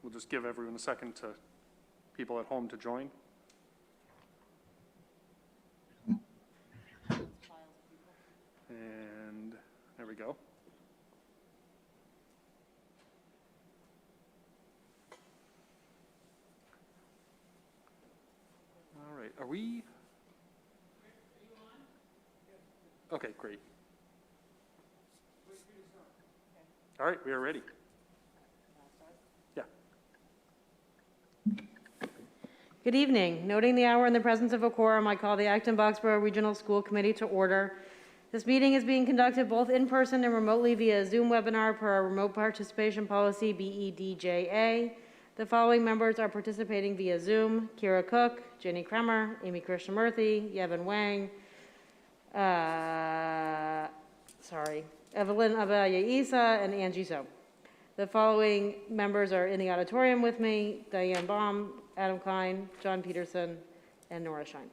We'll just give everyone a second to people at home to join. And there we go. All right, are we? Okay, great. All right, we are ready. Yeah. Good evening. Noting the hour in the presence of a quorum, I call the Acton Boxborough Regional School Committee to order. This meeting is being conducted both in person and remotely via Zoom webinar per our remote participation policy, BEDJA. The following members are participating via Zoom: Kira Cook, Jenny Kremer, Amy Krishnamurthy, Yevon Wang, Evelyn Abaya Isa, and Angie So. The following members are in the auditorium with me: Diane Baum, Adam Klein, John Peterson, and Nora Shine.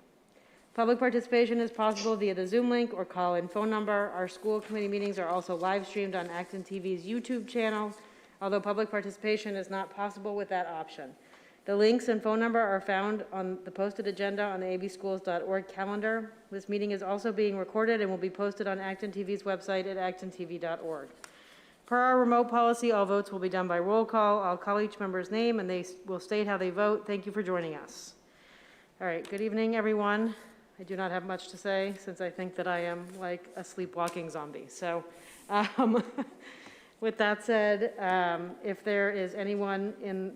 Public participation is possible via the Zoom link or call-in phone number. Our school committee meetings are also live streamed on ActonTV's YouTube channel, although public participation is not possible with that option. The links and phone number are found on the posted agenda on the abschools.org calendar. This meeting is also being recorded and will be posted on ActonTV's website at actontv.org. Per our remote policy, all votes will be done by roll call. I'll call each member's name and they will state how they vote. Thank you for joining us. All right, good evening, everyone. I do not have much to say since I think that I am like a sleepwalking zombie. So with that said, if there is anyone in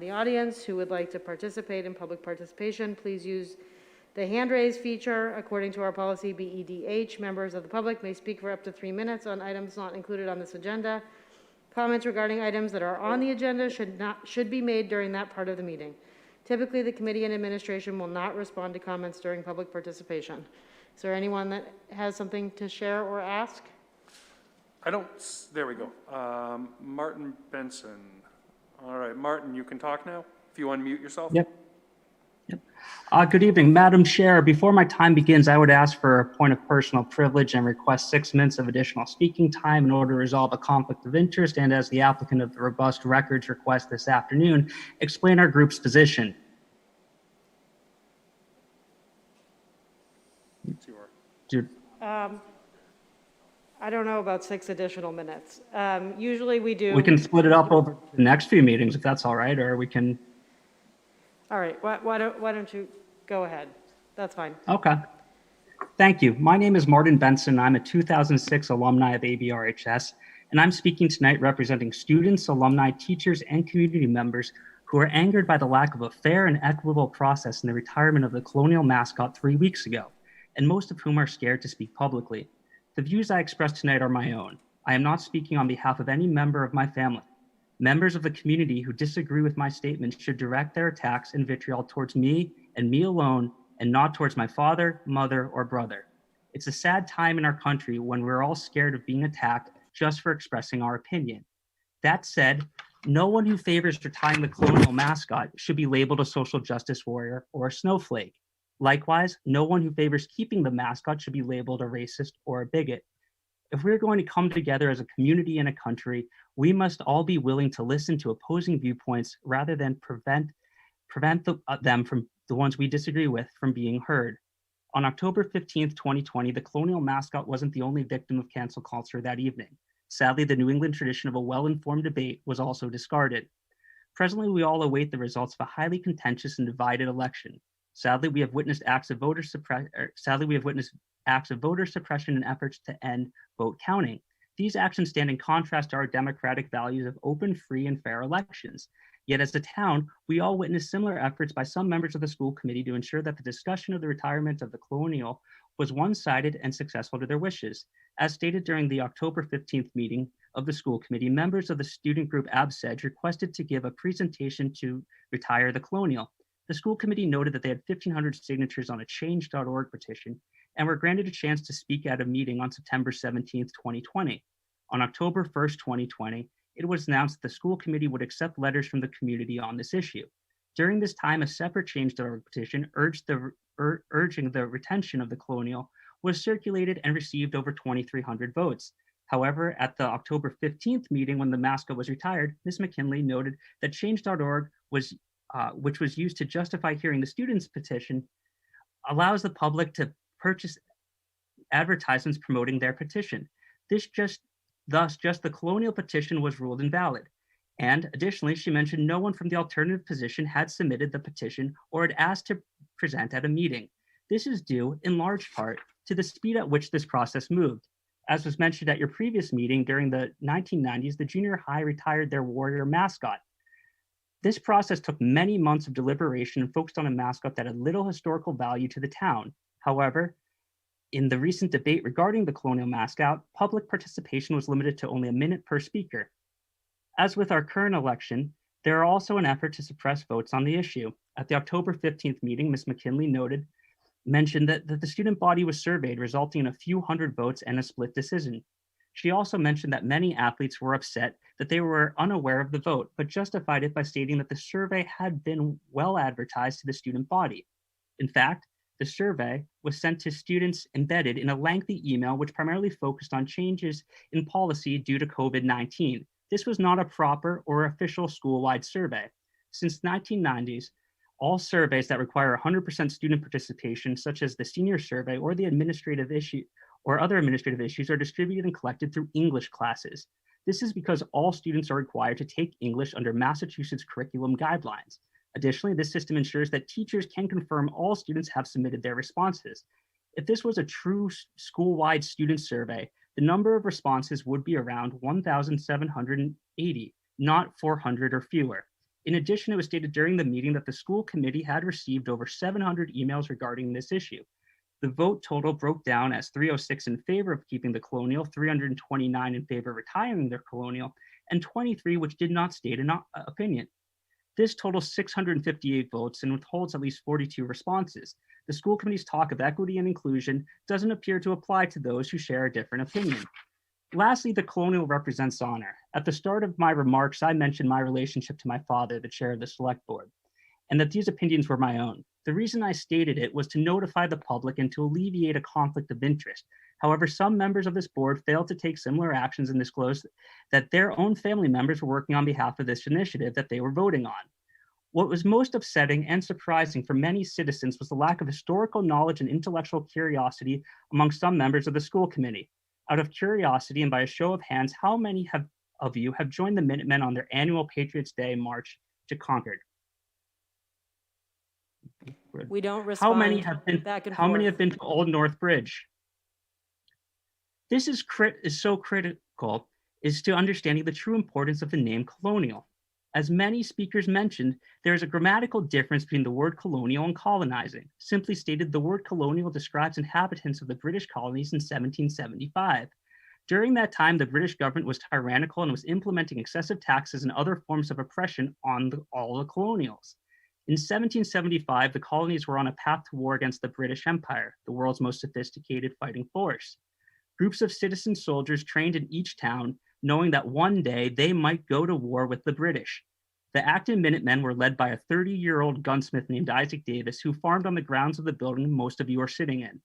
the audience who would like to participate in public participation, please use the hand raise feature. According to our policy BEDH, members of the public may speak for up to 3 minutes on items not included on this agenda. Comments regarding items that are on the agenda should be made during that part of the meeting. Typically, the committee and administration will not respond to comments during public participation. Is there anyone that has something to share or ask? There we go. Martin Benson. All right, Martin, you can talk now if you unmute yourself. Yep. Good evening, Madam Chair. Before my time begins, I would ask for a point of personal privilege and request 6 minutes of additional speaking time in order to resolve a conflict of interest, and as the applicant of the robust records request this afternoon, explain our group's position. I don't know about 6 additional minutes. Usually we do. We can split it up over the next few meetings if that's all right, or we can. All right, why don't you go ahead? That's fine. Okay. Thank you. My name is Martin Benson. I'm a 2006 alumni of ABRHS, and I'm speaking tonight representing students, alumni, teachers, and community members who are angered by the lack of a fair and equitable process in the retirement of the colonial mascot 3 weeks ago, and most of whom are scared to speak publicly. The views I express tonight are my own. I am not speaking on behalf of any member of my family. Members of the community who disagree with my statements should direct their attacks and vitriol towards me and me alone, and not towards my father, mother, or brother. It's a sad time in our country when we're all scared of being attacked just for expressing our opinion. That said, no one who favors retiring the colonial mascot should be labeled a social justice warrior or a snowflake. Likewise, no one who favors keeping the mascot should be labeled a racist or a bigot. If we're going to come together as a community and a country, we must all be willing to listen to opposing viewpoints rather than prevent them from the ones we disagree with from being heard. On October 15th, 2020, the colonial mascot wasn't the only victim of cancel culture that evening. Sadly, the New England tradition of a well-informed debate was also discarded. Presently, we all await the results of a highly contentious and divided election. Sadly, we have witnessed acts of voter suppression and efforts to end vote counting. These actions stand in contrast to our democratic values of open, free, and fair elections. Yet as a town, we all witnessed similar efforts by some members of the school committee to ensure that the discussion of the retirement of the colonial was one-sided and successful to their wishes. As stated during the October 15th meeting of the school committee, members of the student group ABSED requested to give a presentation to retire the colonial. The school committee noted that they had 1,500 signatures on a change.org petition and were granted a chance to speak at a meeting on September 17th, 2020. On October 1st, 2020, it was announced that the school committee would accept letters from the community on this issue. During this time, a separate change.org petition urging the retention of the colonial was circulated and received over 2,300 votes. However, at the October 15th meeting when the mascot was retired, Ms. McKinley noted that change.org was, which was used to justify hearing the students' petition, allows the public to purchase advertisements promoting their petition. Thus, just the colonial petition was ruled invalid. And additionally, she mentioned no one from the alternative position had submitted the petition or had asked to present at a meeting. This is due, in large part, to the speed at which this process moved. As was mentioned at your previous meeting, during the 1990s, the junior high retired their warrior mascot. This process took many months of deliberation and focused on a mascot that had little historical value to the town. However, in the recent debate regarding the colonial mascot, public participation was limited to only a minute per speaker. As with our current election, there are also an effort to suppress votes on the issue. At the October 15th meeting, Ms. McKinley mentioned that the student body was surveyed, resulting in a few hundred votes and a split decision. She also mentioned that many athletes were upset that they were unaware of the vote, but justified it by stating that the survey had been well advertised to the student body. In fact, the survey was sent to students embedded in a lengthy email which primarily focused on changes in policy due to COVID-19. This was not a proper or official school-wide survey. Since the 1990s, all surveys that require 100% student participation, such as the senior survey or the administrative issue or other administrative issues, are distributed and collected through English classes. This is because all students are required to take English under Massachusetts curriculum guidelines. Additionally, this system ensures that teachers can confirm all students have submitted their responses. If this was a true school-wide student survey, the number of responses would be around 1,780, not 400 or fewer. In addition, it was stated during the meeting that the school committee had received over 700 emails regarding this issue. The vote total broke down as 306 in favor of keeping the colonial, 329 in favor of retiring their colonial, and 23 which did not state an opinion. This totals 658 votes and withholds at least 42 responses. The school committee's talk of equity and inclusion doesn't appear to apply to those who share a different opinion. Lastly, the colonial represents honor. At the start of my remarks, I mentioned my relationship to my father, the chair of the select board, and that these opinions were my own. The reason I stated it was to notify the public and to alleviate a conflict of interest. However, some members of this board failed to take similar actions and disclose that their own family members were working on behalf of this initiative that they were voting on. What was most upsetting and surprising for many citizens was the lack of historical knowledge and intellectual curiosity among some members of the school committee. Out of curiosity and by a show of hands, how many of you have joined the Minutemen on their annual Patriots Day march to Concord? We don't respond. How many have been to Old North Bridge? This is so critical is to understanding the true importance of the name colonial. As many speakers mentioned, there is a grammatical difference between the word colonial and colonizing. Simply stated, the word colonial describes inhabitants of the British colonies in 1775. During that time, the British government was tyrannical and was implementing excessive taxes and other forms of oppression on all the colonials. In 1775, the colonies were on a path to war against the British Empire, the world's most sophisticated fighting force. Groups of citizen soldiers trained in each town, knowing that one day they might go to war with the British. The Acton Minutemen were led by a 30-year-old gunsmith named Isaac Davis, who farmed on the grounds of the building most of you are sitting in.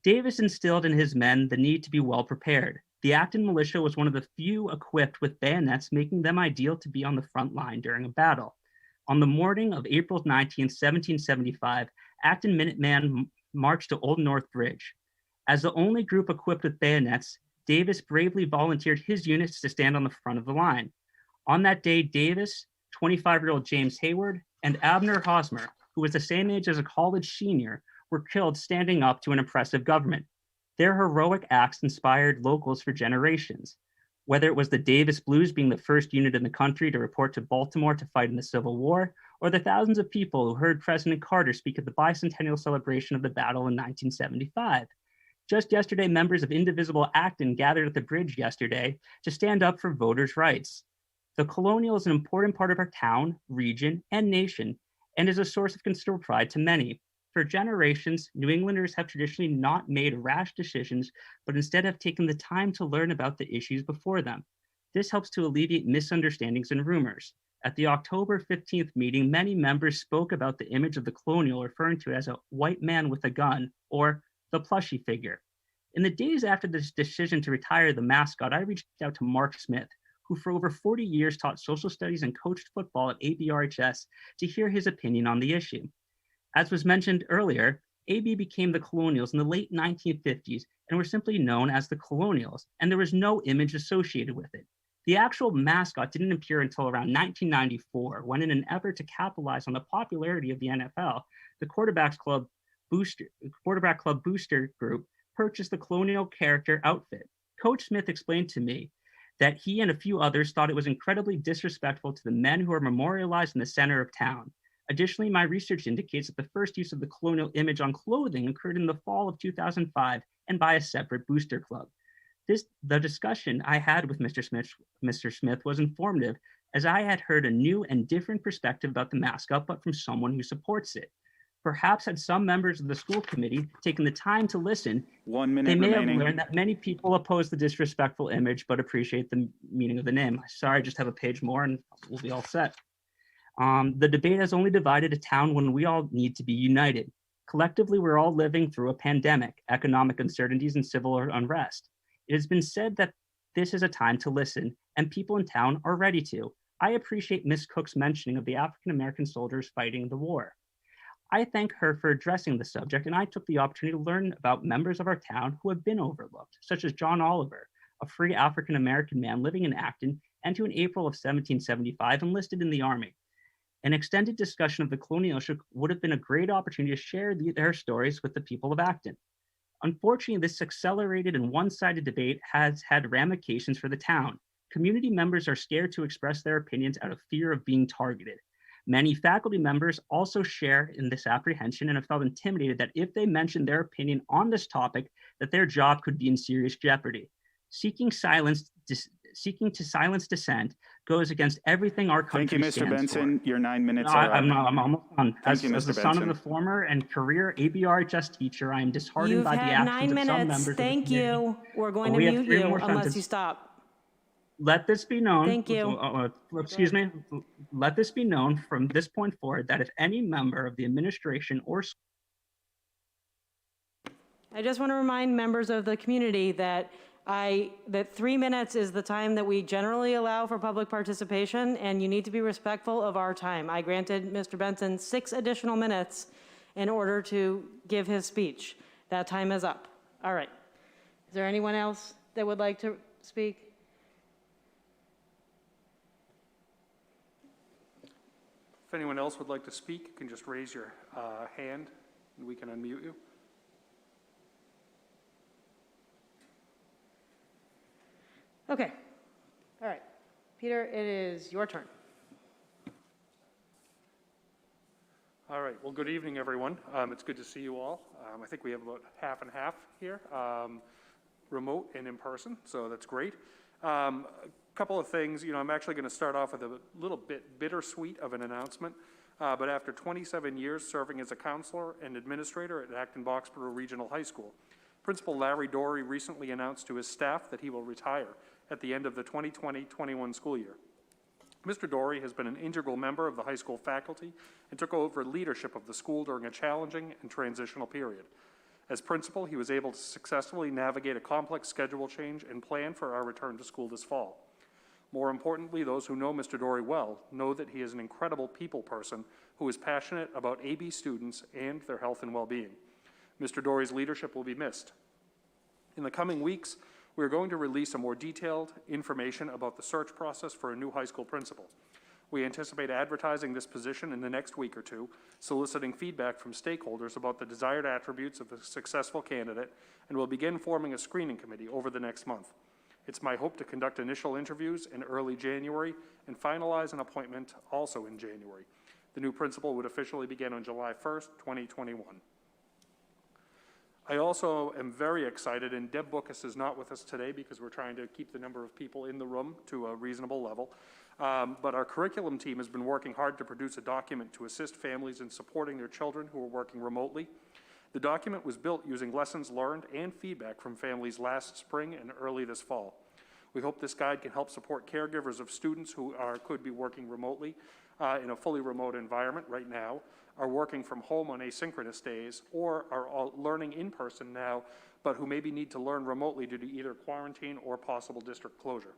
Davis instilled in his men the need to be well prepared. The Acton militia was one of the few equipped with bayonets, making them ideal to be on the front line during a battle. On the morning of April 19, 1775, Acton Minutemen marched to Old North Bridge. As the only group equipped with bayonets, Davis bravely volunteered his units to stand on the front of the line. On that day, Davis, 25-year-old James Hayward, and Abner Hosmer, who was the same age as a college senior, were killed standing up to an oppressive government. Their heroic acts inspired locals for generations. Whether it was the Davis Blues being the first unit in the country to report to Baltimore to fight in the Civil War, or the thousands of people who heard President Carter speak at the bicentennial celebration of the battle in 1975. Just yesterday, members of Indivisible Acton gathered at the bridge yesterday to stand up for voters' rights. The colonial is an important part of our town, region, and nation, and is a source of considerable pride to many. For generations, New Englanders have traditionally not made rash decisions, but instead have taken the time to learn about the issues before them. This helps to alleviate misunderstandings and rumors. At the October 15th meeting, many members spoke about the image of the colonial, referring to it as a white man with a gun, or the plushy figure. In the days after this decision to retire the mascot, I reached out to Mark Smith, who for over 40 years taught social studies and coached football at ABRHS, to hear his opinion on the issue. As was mentioned earlier, AB became the Colonials in the late 1950s and were simply known as the Colonials, and there was no image associated with it. The actual mascot didn't appear until around 1994, when in an effort to capitalize on the popularity of the NFL, the Quarterback Club Booster Group purchased the Colonial character outfit. Coach Smith explained to me that he and a few others thought it was incredibly disrespectful to the men who are memorialized in the center of town. Additionally, my research indicates that the first use of the colonial image on clothing occurred in the fall of 2005 and by a separate booster club. The discussion I had with Mr. Smith was informative, as I had heard a new and different perspective about the mascot, but from someone who supports it. Perhaps had some members of the school committee taken the time to listen, 1 minute they may remaining. have learned that many people oppose the disrespectful image, but appreciate the meaning of the name. Sorry, I just have a page more and we'll be all set. The debate has only divided a town when we all need to be united. Collectively, we're all living through a pandemic, economic uncertainties, and civil unrest. It has been said that this is a time to listen, and people in town are ready to. I appreciate Ms. Cook's mentioning of the African-American soldiers fighting the war. I thank her for addressing the subject, and I took the opportunity to learn about members of our town who have been overlooked, such as John Oliver, a free African-American man living in Acton, and who in April of 1775 enlisted in the Army. An extended discussion of the colonialship would have been a great opportunity to share their stories with the people of Acton. Unfortunately, this accelerated and one-sided debate has had ramifications for the town. Community members are scared to express their opinions out of fear of being targeted. Many faculty members also share in this apprehension and have felt intimidated that if they mention their opinion on this topic, that their job could be in serious jeopardy. Seeking to silence dissent goes against everything our country Thank you, Mr. stands Benson. for. Your 9 minutes No, are up. I'm almost done. Thank you, As Mr. the son of Benson. the former and career ABRHS teacher, I am disheartened You've by the had actions 9 of some minutes. members of the Thank community. you. We're going to We have mute 3 you more unless you sentences. stop. Let this be known. Thank you. Excuse me. Let this be known from this point forward that if any member of the administration or I just want to remind members of the community that 3 minutes is the time that we generally allow for public participation, and you need to be respectful of our time. I granted Mr. Benson 6 additional minutes in order to give his speech. That time is up. All right. Is there anyone else that would like to speak? If anyone else would like to speak, you can just raise your hand and we can unmute you. Okay. All right. Peter, it is your turn. All right. Well, good evening, everyone. It's good to see you all. I think we have about half and half here, remote and in person, so that's great. A couple of things. I'm actually going to start off with a little bit bittersweet of an announcement, but after 27 years serving as a counselor and administrator at Acton Boxborough Regional High School, Principal Larry Dory recently announced to his staff that he will retire at the end of the 2020-21 school year. Mr. Dory has been an integral member of the high school faculty and took over leadership of the school during a challenging and transitional period. As principal, he was able to successfully navigate a complex schedule change and plan for our return to school this fall. More importantly, those who know Mr. Dory well know that he is an incredible people person who is passionate about AB students and their health and well-being. Mr. Dory's leadership will be missed. In the coming weeks, we are going to release a more detailed information about the search process for a new high school principal. We anticipate advertising this position in the next week or two, soliciting feedback from stakeholders about the desired attributes of a successful candidate, and will begin forming a screening committee over the next month. It's my hope to conduct initial interviews in early January and finalize an appointment also in January. The new principal would officially begin on July 1st, 2021. I also am very excited, and Deb Bookus is not with us today because we're trying to keep the number of people in the room to a reasonable level. But our curriculum team has been working hard to produce a document to assist families in supporting their children who are working remotely. The document was built using lessons learned and feedback from families last spring and early this fall. We hope this guide can help support caregivers of students who could be working remotely in a fully remote environment right now, are working from home on asynchronous days, or are all learning in person now but who maybe need to learn remotely due to either quarantine or possible district closure.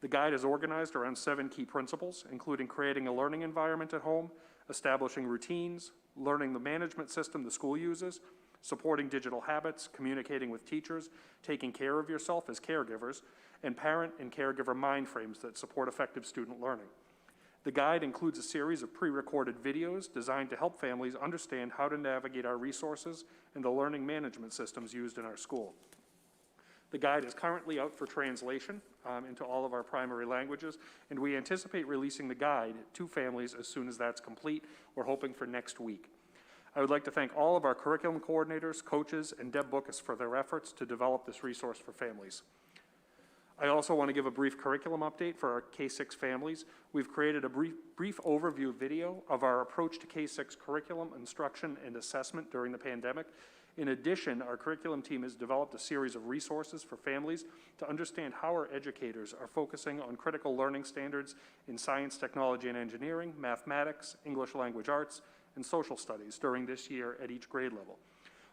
The guide is organized around 7 key principles, including creating a learning environment at home, establishing routines, learning the management system the school uses, supporting digital habits, communicating with teachers, taking care of yourself as caregivers, and parent and caregiver mind frames that support effective student learning. The guide includes a series of pre-recorded videos designed to help families understand how to navigate our resources and the learning management systems used in our school. The guide is currently out for translation into all of our primary languages, and we anticipate releasing the guide to families as soon as that's complete. We're hoping for next week. I would like to thank all of our curriculum coordinators, coaches, and Deb Bookus for their efforts to develop this resource for families. I also want to give a brief curriculum update for our K-6 families. We've created a brief overview video of our approach to K-6 curriculum, instruction, and assessment during the pandemic. In addition, our curriculum team has developed a series of resources for families to understand how our educators are focusing on critical learning standards in science, technology, and engineering, mathematics, English language arts, and social studies during this year at each grade level.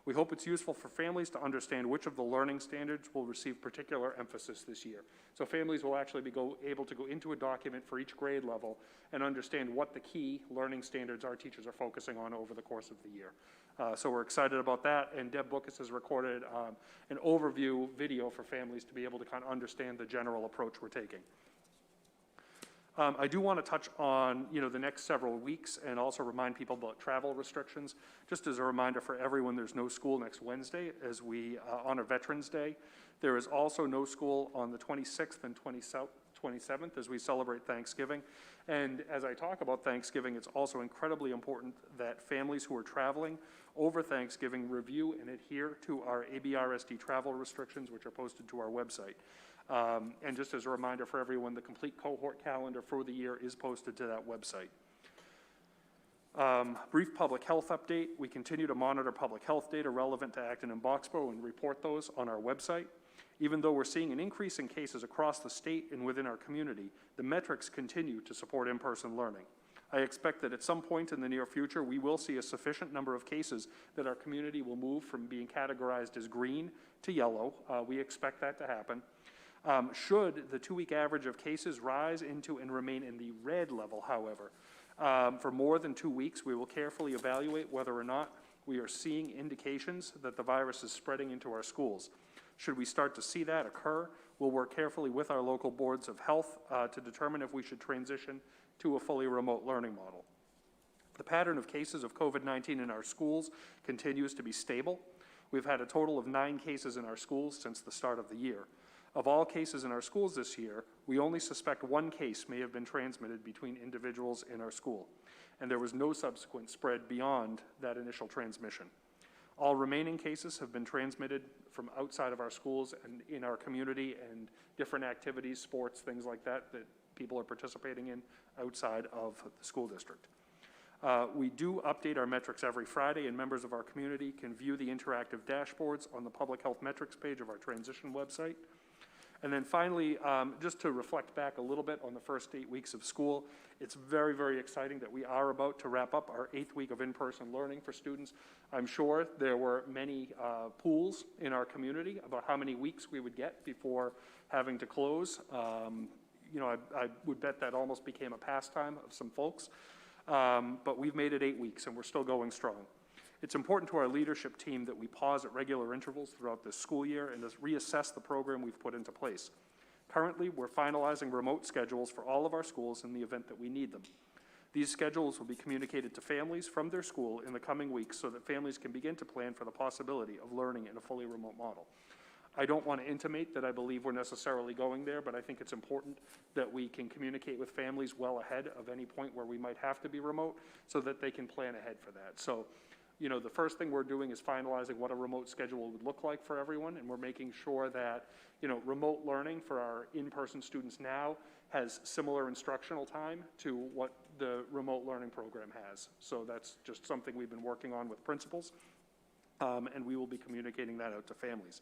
We hope it's useful for families to understand which of the learning standards will receive particular emphasis this year. So families will actually be able to go into a document for each grade level and understand what the key learning standards our teachers are focusing on over the course of the year. So we're excited about that, and Deb Bookus has recorded an overview video for families to be able to kind of understand the general approach we're taking. I do want to touch on, the next several weeks and also remind people about travel restrictions. Just as a reminder for everyone, there's no school next Wednesday as we honor Veterans Day. There is also no school on the 26th and 27th as we celebrate Thanksgiving. And as I talk about Thanksgiving, it's also incredibly important that families who are traveling over Thanksgiving review and adhere to our ABRSC travel restrictions, which are posted to our website. And just as a reminder for everyone, the complete cohort calendar for the year is posted to that website. Brief public health update. We continue to monitor public health data relevant to Acton and Boxborough and report those on our website. Even though we're seeing an increase in cases across the state and within our community, the metrics continue to support in-person learning. I expect that at some point in the near future, we will see a sufficient number of cases that our community will move from being categorized as green to yellow. We expect that to happen. Should the 2-week average of cases rise into and remain in the red level, however, for more than 2 weeks, we will carefully evaluate whether or not we are seeing indications that the virus is spreading into our schools. Should we start to see that occur, we'll work carefully with our local boards of health to determine if we should transition to a fully remote learning model. The pattern of cases of COVID-19 in our schools continues to be stable. We've had a total of 9 cases in our schools since the start of the year. Of all cases in our schools this year, we only suspect 1 case may have been transmitted between individuals in our school, and there was no subsequent spread beyond that initial transmission. All remaining cases have been transmitted from outside of our schools and in our community and different activities, sports, things like that, that people are participating in outside of the school district. We do update our metrics every Friday, and members of our community can view the interactive dashboards on the public health metrics page of our transition website. And then finally, just to reflect back a little bit on the first 8 weeks of school, it's very, very exciting that we are about to wrap up our 8th week of in-person learning for students. I'm sure there were many pools in our community about how many weeks we would get before having to close. I would bet that almost became a pastime of some folks. But we've made it 8 weeks and we're still going strong. It's important to our leadership team that we pause at regular intervals throughout this school year and just reassess the program we've put into place. Currently, we're finalizing remote schedules for all of our schools in the event that we need them. These schedules will be communicated to families from their school in the coming weeks so that families can begin to plan for the possibility of learning in a fully remote model. I don't want to intimate that I believe we're necessarily going there, but I think it's important that we can communicate with families well ahead of any point where we might have to be remote so that they can plan ahead for that. So, the first thing we're doing is finalizing what a remote schedule would look like for everyone, and we're making sure that, remote learning for our in-person students now has similar instructional time to what the remote learning program has. So that's just something we've been working on with principals, and we will be communicating that out to families.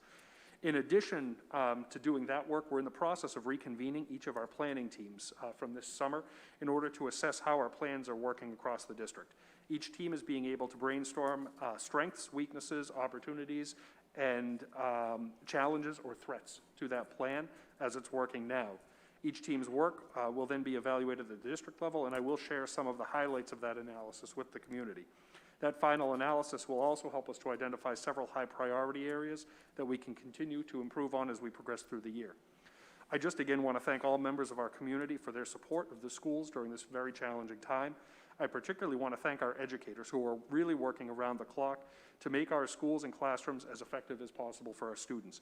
In addition to doing that work, we're in the process of reconvening each of our planning teams from this summer in order to assess how our plans are working across the district. Each team is being able to brainstorm strengths, weaknesses, opportunities, and challenges or threats to that plan as it's working now. Each team's work will then be evaluated at the district level, and I will share some of the highlights of that analysis with the community. That final analysis will also help us to identify several high priority areas that we can continue to improve on as we progress through the year. I just again want to thank all members of our community for their support of the schools during this very challenging time. I particularly want to thank our educators who are really working around the clock to make our schools and classrooms as effective as possible for our students.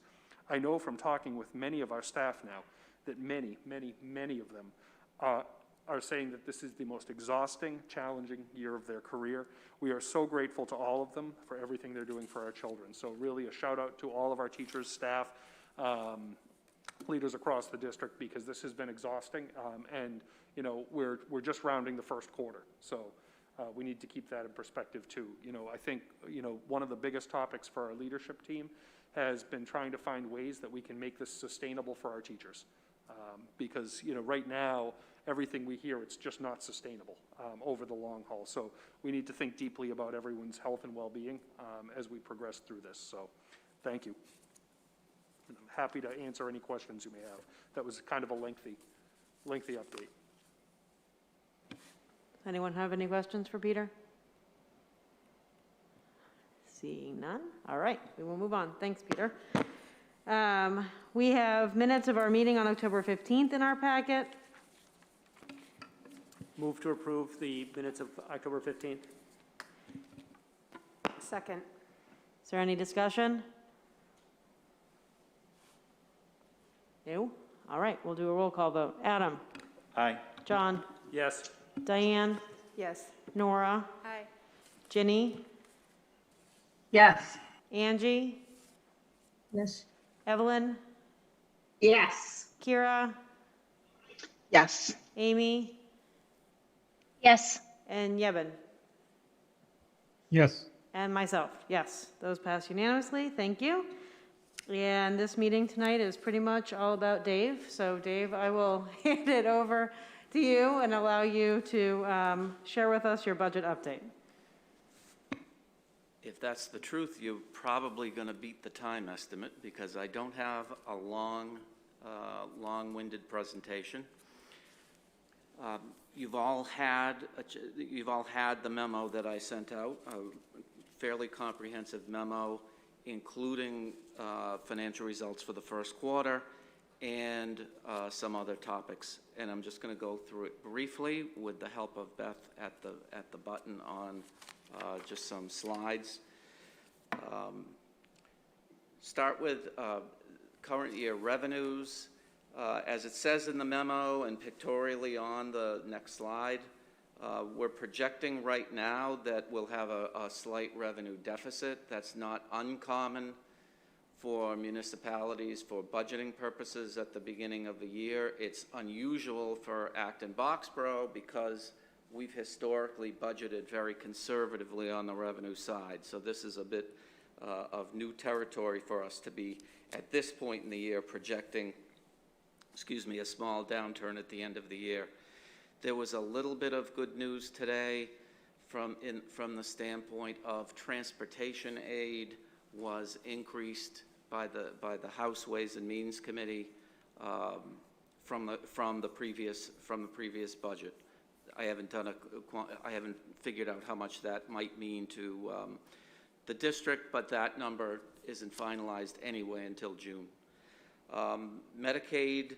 I know from talking with many of our staff now that many of them are saying that this is the most exhausting, challenging year of their career. We are so grateful to all of them for everything they're doing for our children. So really a shout out to all of our teachers, staff, leaders across the district, because this has been exhausting, and you know, we're just rounding the first quarter. So we need to keep that in perspective too. You know, I think, you know, one of the biggest topics for our leadership team has been trying to find ways that we can make this sustainable for our teachers. Because, you know, right now, everything we hear, it's just not sustainable over the long haul. So we need to think deeply about everyone's health and well-being as we progress through this. So thank you. And I'm happy to answer any questions you may have. That was kind of a lengthy update. Anyone have any questions for Peter? Seeing none. All right, we will move on. Thanks, Peter. We have minutes of our meeting on October 15th in our packet. Move to approve the minutes of October 15th. Second. Is there any discussion? No? All right, we'll do a roll call vote. Adam? Aye. John? Yes. Diane? Yes. Nora? Aye. Ginny? Yes. Angie? Yes. Evelyn? Yes. Kira? Yes. Amy? Yes. And Yeben? Yes. And myself, yes. Those pass unanimously. Thank you. And this meeting tonight is pretty much all about Dave. So Dave, I will hand it over to you and allow you to share with us your budget update. If that's the truth, you're probably going to beat the time estimate because I don't have a long-winded presentation. You've all had the memo that I sent out, a fairly comprehensive memo, including financial results for the first quarter and some other topics. And I'm just going to go through it briefly with the help of Beth at the button on just some slides. Start with current year revenues. As it says in the memo and pictorially on the next slide, we're projecting right now that we'll have a slight revenue deficit. That's not uncommon for municipalities for budgeting purposes at the beginning of the year. It's unusual for Acton Boxborough because we've historically budgeted very conservatively on the revenue side. So this is a bit of new territory for us to be, at this point in the year, projecting, a small downturn at the end of the year. There was a little bit of good news today from the standpoint of transportation aid was increased by the House Ways and Means Committee from the previous budget. I haven't figured out how much that might mean to the district, but that number isn't finalized anyway until June. Medicaid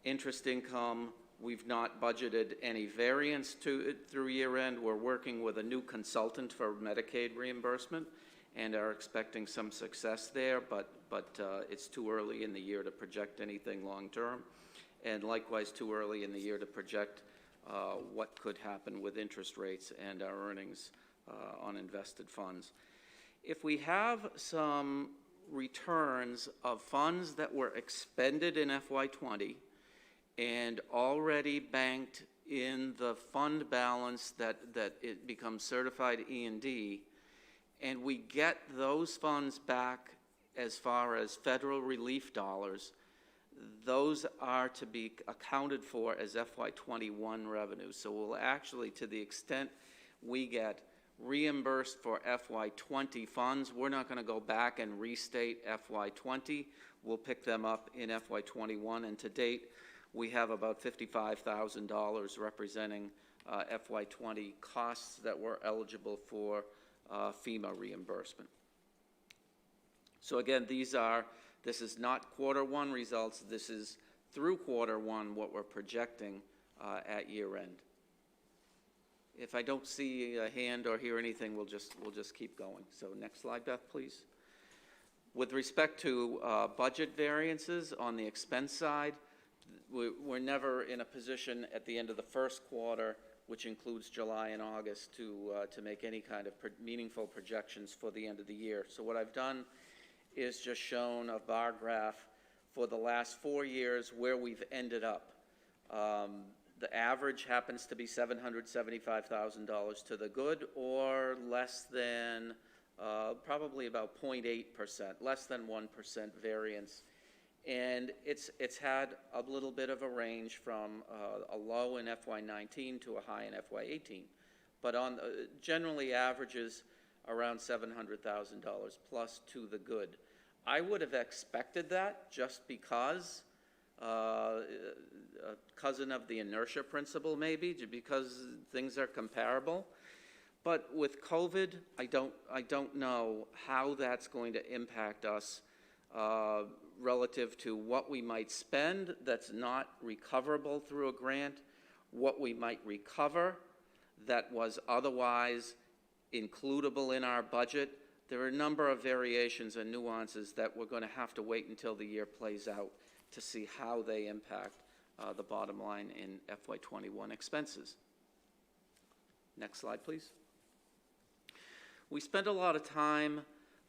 interest income, we've not budgeted any variance through year end. We're working with a new consultant for Medicaid reimbursement and are expecting some success there, but it's too early in the year to project anything long term, and likewise too early in the year to project what could happen with interest rates and our earnings on invested funds. If we have some returns of funds that were expended in FY20 and already banked in the fund balance that it becomes certified E&D, and we get those funds back as far as federal relief dollars, those are to be accounted for as FY21 revenue. So we'll actually, to the extent we get reimbursed for FY20 funds. We're not going to go back and restate FY20. We'll pick them up in FY21, and to date, we have about $55,000 representing FY20 costs that were eligible for FEMA reimbursement. So again, this is not quarter one results, this is through quarter one what we're projecting at year end. If I don't see a hand or hear anything, we'll just keep going. So next slide, Beth, please. With respect to budget variances on the expense side, we're never in a position at the end of the first quarter, which includes July and August, to make any kind of meaningful projections for the end of the year. So what I've done is just shown a bar graph for the last 4 years where we've ended up. The average happens to be $775,000 to the good, or less than, probably about 0.8%, less than 1% variance. And it's had a little bit of a range from a low in FY19 to a high in FY18, but generally averages around $700,000 plus to the good. I would have expected that just because a cousin of the inertia principle, maybe, because things are comparable. But with COVID, I don't know how that's going to impact us relative to what we might spend that's not recoverable through a grant, what we might recover that was otherwise includable in our budget. There are a number of variations and nuances that we're going to have to wait until the year plays out to see how they impact the bottom line in FY21 expenses. Next slide, please. We spent a lot of time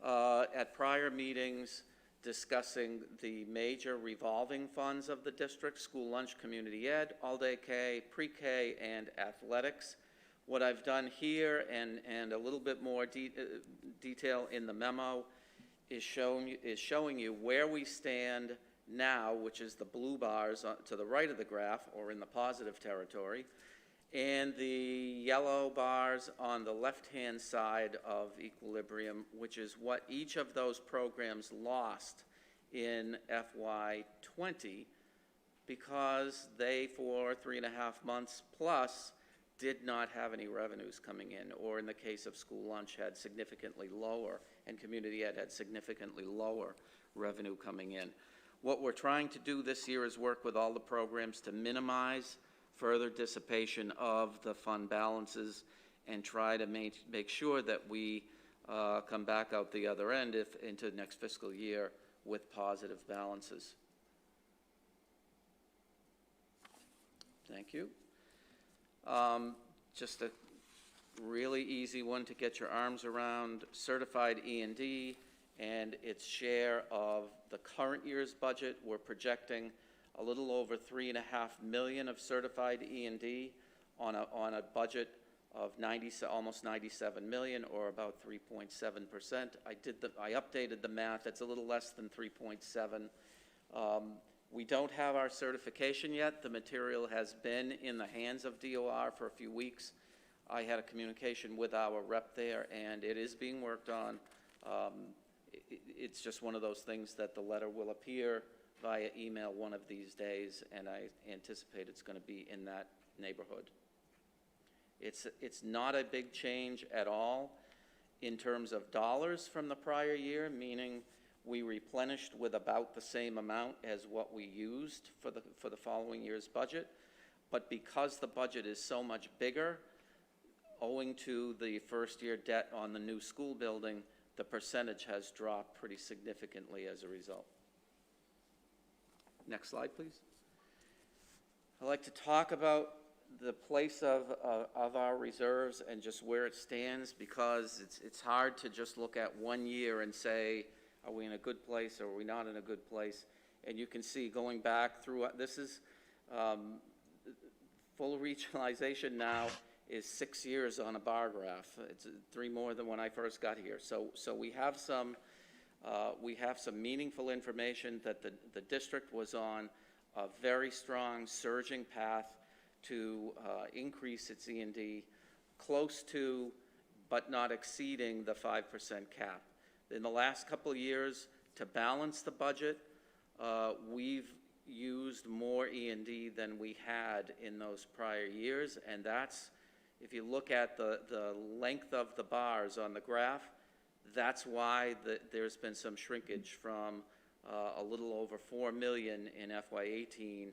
at prior meetings discussing the major revolving funds of the district: school lunch, community ed, all-day K, pre-K, and athletics. What I've done here, and a little bit more detail in the memo, is showing you where we stand now, which is the blue bars to the right of the graph, or in the positive territory, and the yellow bars on the left-hand side of equilibrium, which is what each of those programs lost in FY20 because they, for 3.5 months plus, did not have any revenues coming in, or in the case of school lunch, had significantly lower, and community ed had significantly lower revenue coming in. What we're trying to do this year is work with all the programs to minimize further dissipation of the fund balances and try to make sure that we come back out the other end into next fiscal year with positive balances. Thank you. Just a really easy one to get your arms around: certified E&D and its share of the current year's budget. We're projecting a little over $3.5 million of certified E&D on a budget of almost $97 million, or about 3.7%. I updated the math. It's a little less than 3.7. We don't have our certification yet. The material has been in the hands of DOR for a few weeks. I had a communication with our rep there, and it is being worked on. It's just one of those things that the letter will appear via email one of these days, and I anticipate it's going to be in that neighborhood. It's not a big change at all in terms of dollars from the prior year, meaning we replenished with about the same amount as what we used for the following year's budget. But because the budget is so much bigger, owing to the first year debt on the new school building, the percentage has dropped pretty significantly as a result. Next slide, please. I'd like to talk about the place of our reserves and just where it stands, because it's hard to just look at 1 year and say, are we in a good place or are we not in a good place? And you can see going back through, this is full regionalization now is 6 years on a bar graph. It's 3 more than when I first got here. So we have some meaningful information that the district was on a very strong surging path to increase its E&D close to but not exceeding the 5% cap. In the last couple of years, to balance the budget, we've used more E&D than we had in those prior years, and that's, if you look at the length of the bars on the graph, that's why there's been some shrinkage from a little over 4 million in FY18,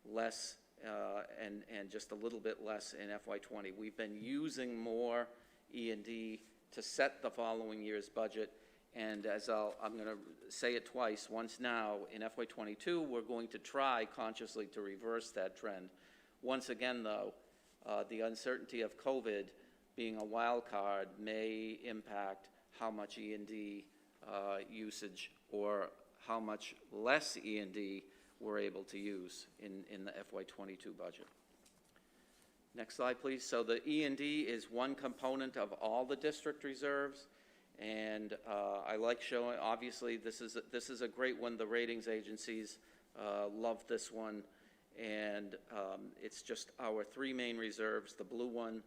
less, and just a little bit less in FY20. We've been using more E&D to set the following year's budget, and as I'm going to say it twice, once now, in FY22, we're going to try consciously to reverse that trend. Once again, though, the uncertainty of COVID being a wild card may impact how much E&D usage or how much less E&D we're able to use in the FY22 budget. Next slide, please. So the E&D is one component of all the district reserves, and I like showing, obviously, this is a great one. The ratings agencies love this one, and it's just our three main reserves. The blue one,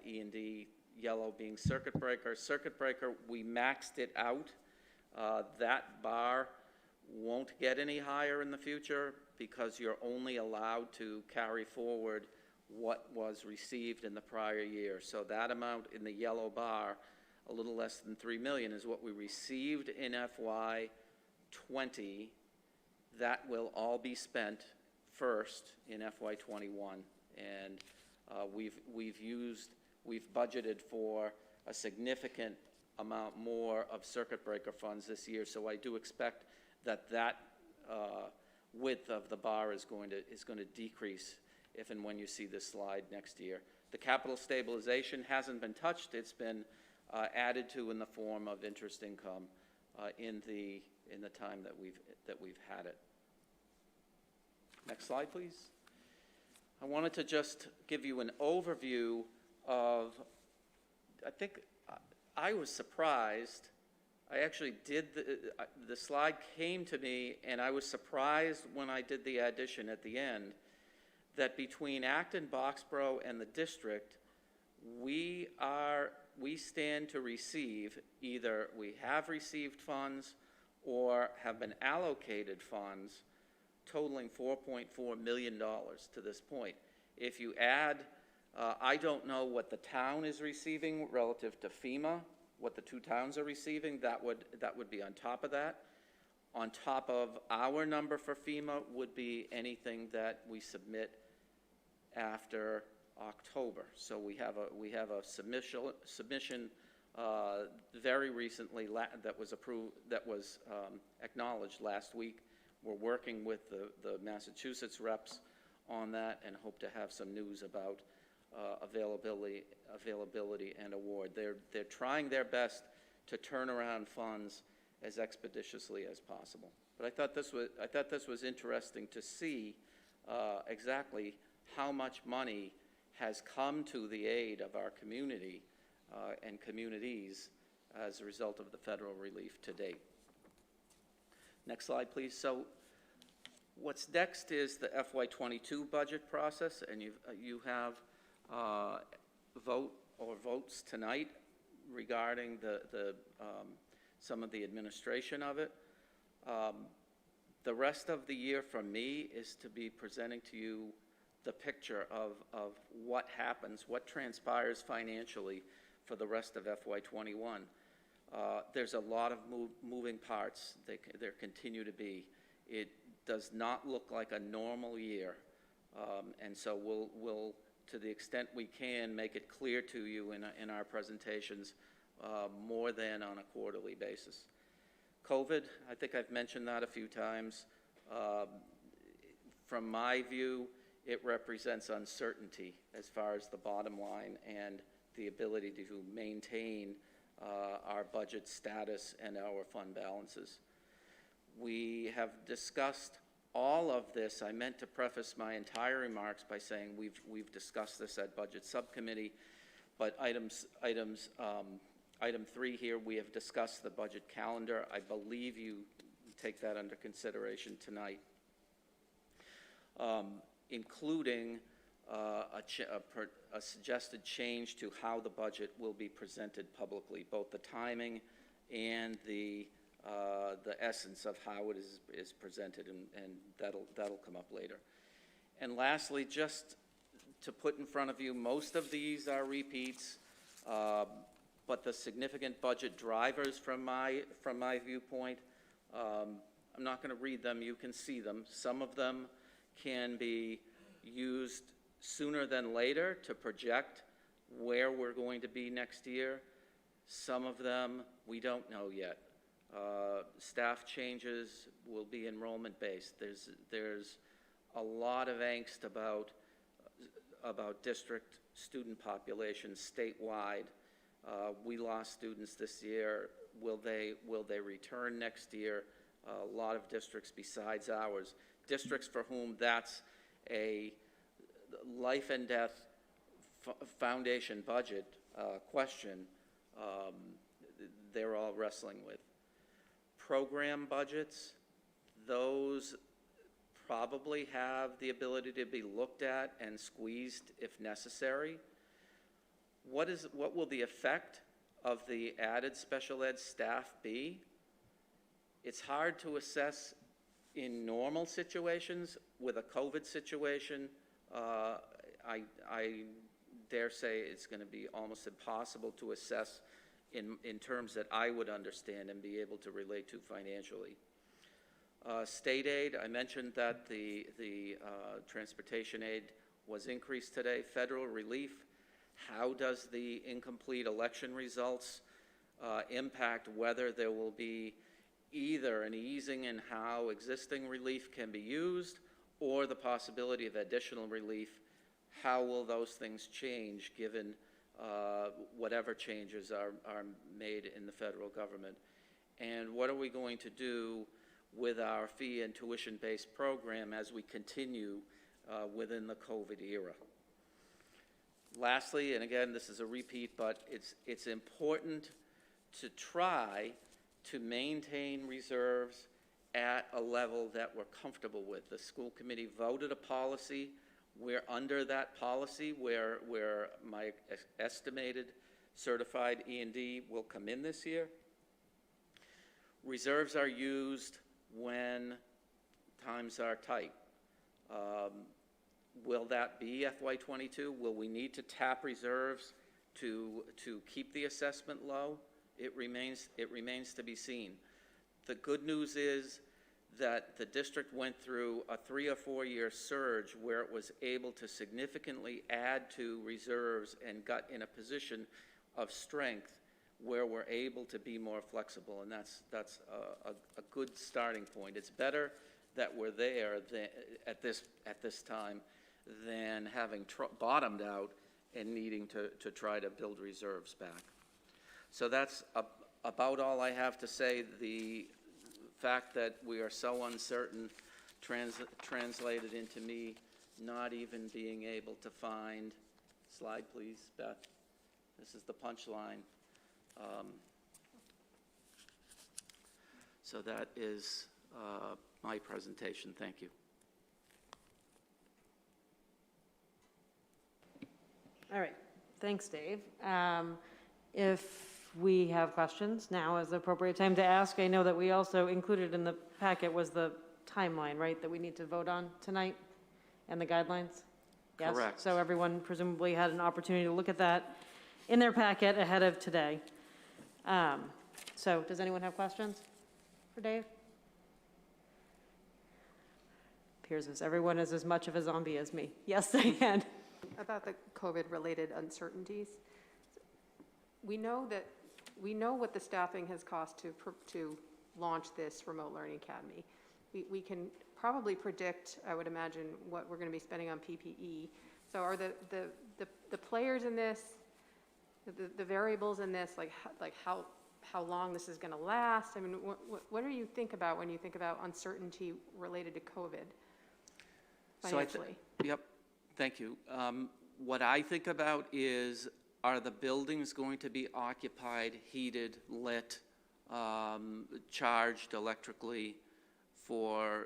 E&D, yellow being circuit breaker. Circuit breaker, we maxed it out. That bar won't get any higher in the future because you're only allowed to carry forward what was received in the prior year. So that amount in the yellow bar, a little less than 3 million, is what we received in FY20. That will all be spent first in FY21, and we've budgeted for a significant amount more of circuit breaker funds this year, so I do expect that width of the bar is going to decrease if and when you see this slide next year. The capital stabilization hasn't been touched. It's been added to in the form of interest income in the time that we've had it. Next slide, please. I wanted to just give you an overview of, I think I was surprised. I actually did, the slide came to me, and I was surprised when I did the addition at the end that between Acton Boxborough and the district, we stand to receive, either we have received funds or have been allocated funds totaling $4.4 million to this point. If you add, I don't know what the town is receiving relative to FEMA, what the two towns are receiving, that would be on top of that. On top of our number for FEMA would be anything that we submit after October. So we have a submission very recently that was approved, that was acknowledged last week. We're working with the Massachusetts reps on that and hope to have some news about availability and award. They're trying their best to turn around funds as expeditiously as possible. But I thought this was interesting to see exactly how much money has come to the aid of our community and communities as a result of the federal relief to date. Next slide, please. So what's next is the FY22 budget process, and you have votes tonight regarding some of the administration of it. The rest of the year from me is to be presenting to you the picture of what happens, what transpires financially for the rest of FY21. There's a lot of moving parts. There continue to be. It does not look like a normal year, and so we'll, to the extent we can, make it clear to you in our presentations more than on a quarterly basis. COVID, I think I've mentioned that a few times. From my view, it represents uncertainty as far as the bottom line and the ability to maintain our budget status and our fund balances. We have discussed all of this. I meant to preface my entire remarks by saying we've discussed this at Budget Subcommittee, but item 3 here, we have discussed the budget calendar. I believe you take that under consideration tonight, including a suggested change to how the budget will be presented publicly, both the timing and the essence of how it is presented, and that'll come up later. And lastly, just to put in front of you, most of these are repeats, but the significant budget drivers from my viewpoint, I'm not going to read them, you can see them. Some of them can be used sooner than later to project where we're going to be next year. Some of them we don't know yet. Staff changes will be enrollment-based. There's a lot of angst about district student populations statewide. We lost students this year. Will they return next year? A lot of districts besides ours, districts for whom that's a life and death foundation budget question, they're all wrestling with. Program budgets, those probably have the ability to be looked at and squeezed if necessary. What will the effect of the added special ed staff be? It's hard to assess in normal situations. With a COVID situation, I dare say it's going to be almost impossible to assess in terms that I would understand and be able to relate to financially. State aid, I mentioned that the transportation aid was increased today. Federal relief, how does the incomplete election results impact whether there will be either an easing in how existing relief can be used or the possibility of additional relief? How will those things change given whatever changes are made in the federal government? And what are we going to do with our fee and tuition-based program as we continue within the COVID era? Lastly, and again, this is a repeat, but it's important to try to maintain reserves at a level that we're comfortable with. The school committee voted a policy. We're under that policy where my estimated certified E&D will come in this year. Reserves are used when times are tight. Will that be FY22? Will we need to tap reserves to keep the assessment low? It remains to be seen. The good news is that the district went through a 3 or 4 year surge where it was able to significantly add to reserves and got in a position of strength where we're able to be more flexible, and that's a good starting point. It's better that we're there at this time than having bottomed out and needing to try to build reserves back. So that's about all I have to say. The fact that we are so uncertain translated into me not even being able to find, slide please, Beth, this is the punchline. So that is my presentation. Thank you. All right, thanks, Dave. If we have questions, now is the appropriate time to ask. I know that we also included in the packet was the timeline, right, that we need to vote on tonight and the guidelines? Yes? Correct. So everyone presumably had an opportunity to look at that in their packet ahead of today. So does anyone have questions for Dave? Appears as everyone is as much of a zombie as me. Yes, Diane. About the COVID-related uncertainties. We know what the staffing has cost to launch this remote learning academy. We can probably predict, I would imagine, what we're going to be spending on PPE. So are the players in this, the variables in this, like how long this is going to last? I mean, what do you think about when you think about uncertainty related to COVID financially? Yep, thank you. What I think about is, are the buildings going to be occupied, heated, lit, charged electrically for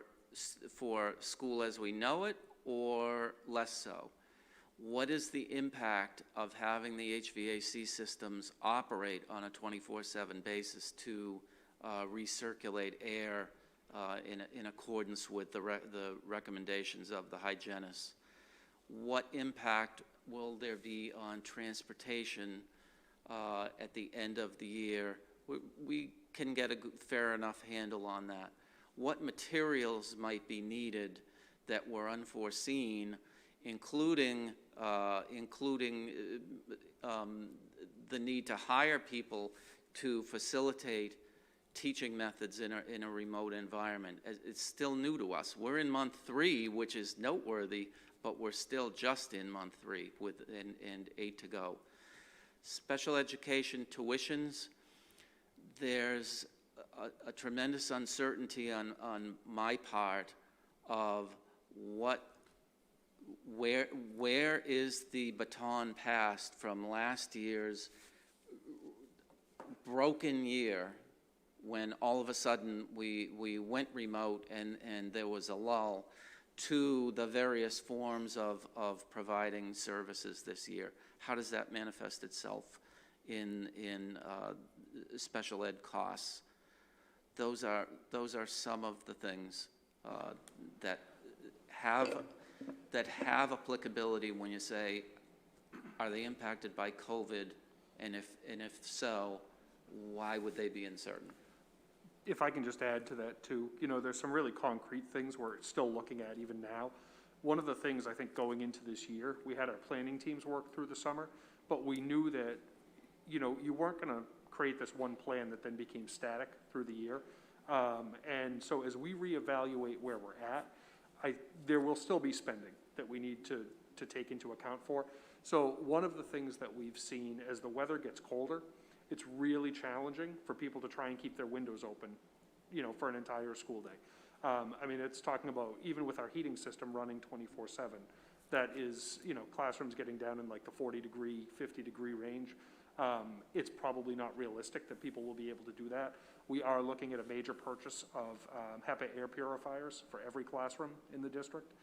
school as we know it, or less so? what is the impact of having the HVAC systems operate on a 24/7 basis to recirculate air in accordance with the recommendations of the hygienists? What impact will there be on transportation at the end of the year? We can get a fair enough handle on that. What materials might be needed that were unforeseen, including the need to hire people to facilitate teaching methods in a remote environment. It's still new to us. We're in month 3, which is noteworthy, but we're still just in month 3 and 8 to go. Special education tuitions, there's a tremendous uncertainty on my part of where is the baton passed from last year's broken year, when all of a sudden we went remote and there was a lull, to the various forms of providing services this year. How does that manifest itself in special ed costs? Those are some of the things that have applicability when you say, are they impacted by COVID, and if so, why would they be uncertain? If I can just add to that too, there's some really concrete things we're still looking at even now. One of the things I think going into this year, we had our planning teams work through the summer, but we knew that, you weren't going to create this one plan that then became static through the year. And so as we reevaluate where we're at, there will still be spending that we need to take into account for. So one of the things that we've seen as the weather gets colder, it's really challenging for people to try and keep their windows open, for an entire school day. It's talking about, even with our heating system running 24/7, that is, classrooms getting down in like the 40-degree, 50-degree range. It's probably not realistic that people will be able to do that. We are looking at a major purchase of HEPA air purifiers for every classroom in the district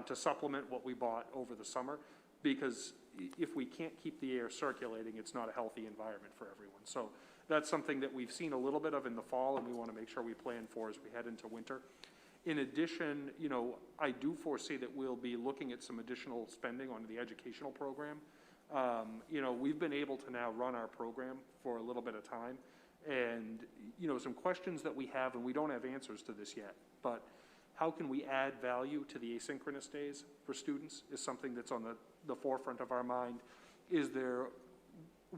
to supplement what we bought over the summer, because if we can't keep the air circulating, it's not a healthy environment for everyone. So that's something that we've seen a little bit of in the fall, and we want to make sure we plan for as we head into winter. In addition, I do foresee that we'll be looking at some additional spending on the educational program. We've been able to now run our program for a little bit of time, and, some questions that we have, and we don't have answers to this yet, but how can we add value to the asynchronous days for students is something that's on the forefront of our mind. Is there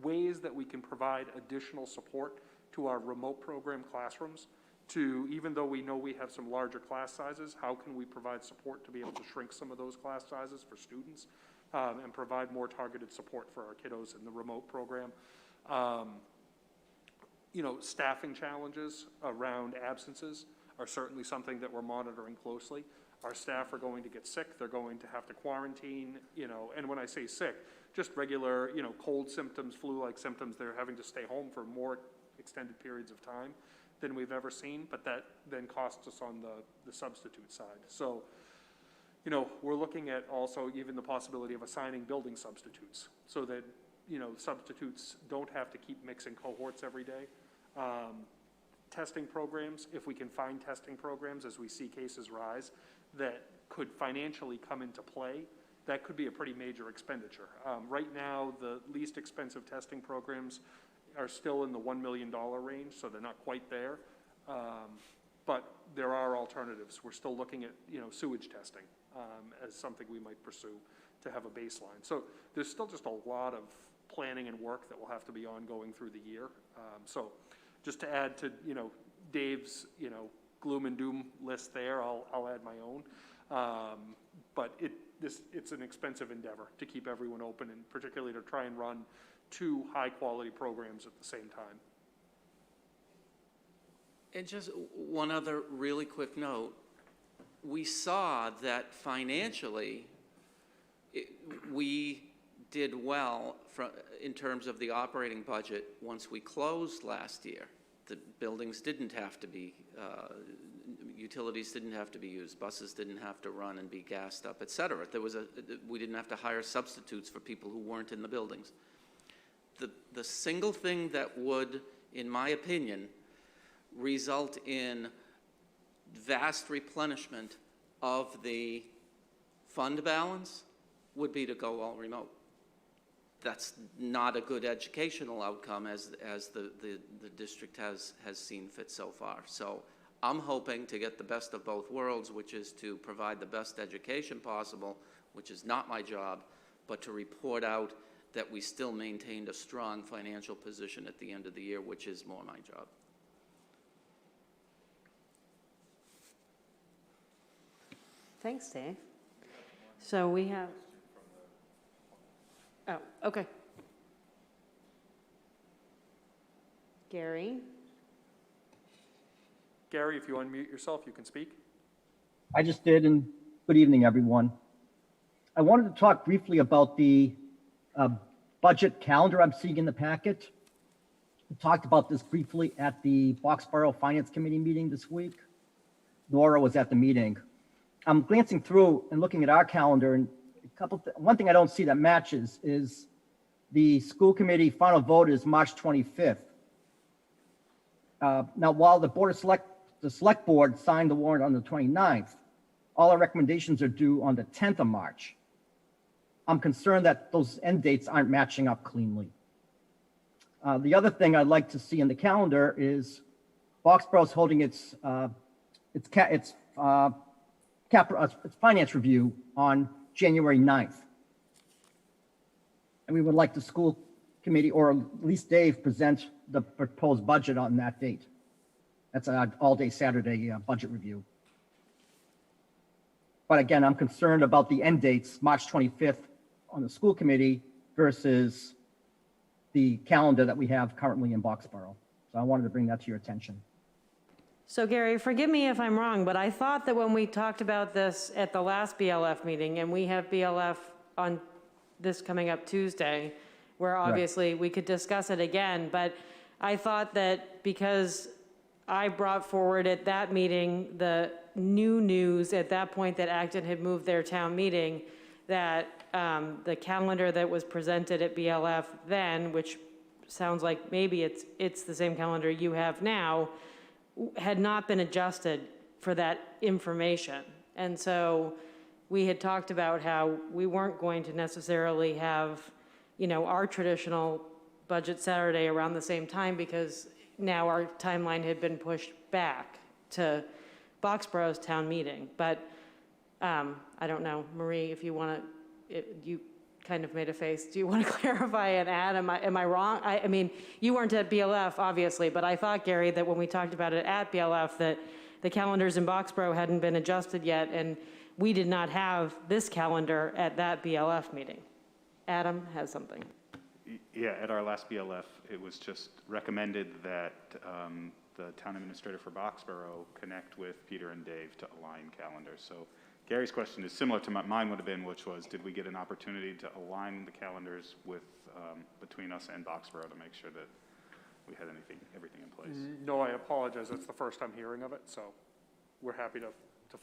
ways that we can provide additional support to our remote program classrooms to, even though we know we have some larger class sizes, how can we provide support to be able to shrink some of those class sizes for students and provide more targeted support for our kiddos in the remote program? Staffing challenges around absences are certainly something that we're monitoring closely. Our staff are going to get sick. They're going to have to quarantine, and when I say sick, just regular, cold symptoms, flu-like symptoms. They're having to stay home for more extended periods of time than we've ever seen, but that then costs us on the substitute side. So, we're looking at also even the possibility of assigning building substitutes so that, substitutes don't have to keep mixing cohorts every day. Testing programs, if we can find testing programs as we see cases rise that could financially come into play, that could be a pretty major expenditure. Right now, the least expensive testing programs are still in the $1 million range, so they're not quite there. But there are alternatives. We're still looking at, sewage testing as something we might pursue to have a baseline. So there's still just a lot of planning and work that will have to be ongoing through the year. So just to add to, Dave's, gloom and doom list there, I'll add my own. But it's an expensive endeavor to keep everyone open, and particularly to try and run 2 high-quality programs at the same time. And just one other really quick note. We saw that financially we did well in terms of the operating budget once we closed last year. The buildings didn't have to be Utilities didn't have to be used, buses didn't have to run and be gassed up, et cetera. We didn't have to hire substitutes for people who weren't in the buildings. The single thing that would, in my opinion, result in vast replenishment of the fund balance would be to go all remote. That's not a good educational outcome as the district has seen fit so far. So I'm hoping to get the best of both worlds, which is to provide the best education possible, which is not my job, but to report out that we still maintained a strong financial position at the end of the year, which is more my job. Thanks, Dave. So we have, oh, okay. Gary? Gary, if you unmute yourself, you can speak. I just did, and good evening, everyone. I wanted to talk briefly about the budget calendar I'm seeing in the packet. We talked about this briefly at the Boxborough Finance Committee meeting this week. Nora was at the meeting. I'm glancing through and looking at our calendar, and one thing I don't see that matches is the school committee final vote is March 25th. Now, while the select board signed the warrant on the 29th, all our recommendations are due on the 10th of March. I'm concerned that those end dates aren't matching up cleanly. The other thing I'd like to see in the calendar is Boxborough's holding its finance review on January 9th. And we would like the school committee, or at least Dave, present the proposed budget on that date. That's an all-day Saturday budget review. But again, I'm concerned about the end dates, March 25th on the school committee versus the calendar that we have currently in Boxborough. So I wanted to bring that to your attention. So Gary, forgive me if I'm wrong, but I thought that when we talked about this at the last BLF meeting, and we have BLF on this coming up Tuesday, where obviously we could discuss it again, but I thought that because I brought forward at that meeting the new news at that point that Acton had moved their town meeting, that the calendar that was presented at BLF then, which sounds like maybe it's the same calendar you have now, had not been adjusted for that information. And so we had talked about how we weren't going to necessarily have, you know, our traditional budget Saturday around the same time, because now our timeline had been pushed back to Boxborough's town meeting. But I don't know, Marie, if you want to, you kind of made a face. Do you want to clarify and add? Am I wrong? I mean, you weren't at BLF, obviously, but I thought, Gary, that when we talked about it at BLF, that the calendars in Boxborough hadn't been adjusted yet, and we did not have this calendar at that BLF meeting. Adam has something. Yeah, at our last BLF, it was just recommended that the town administrator for Boxborough connect with Peter and Dave to align calendars. So Gary's question is similar to mine would have been, which was, did we get an opportunity to align the calendars with between us and Boxborough to make sure that we had everything in place? No, I apologize. It's the first time hearing of it, so we're happy to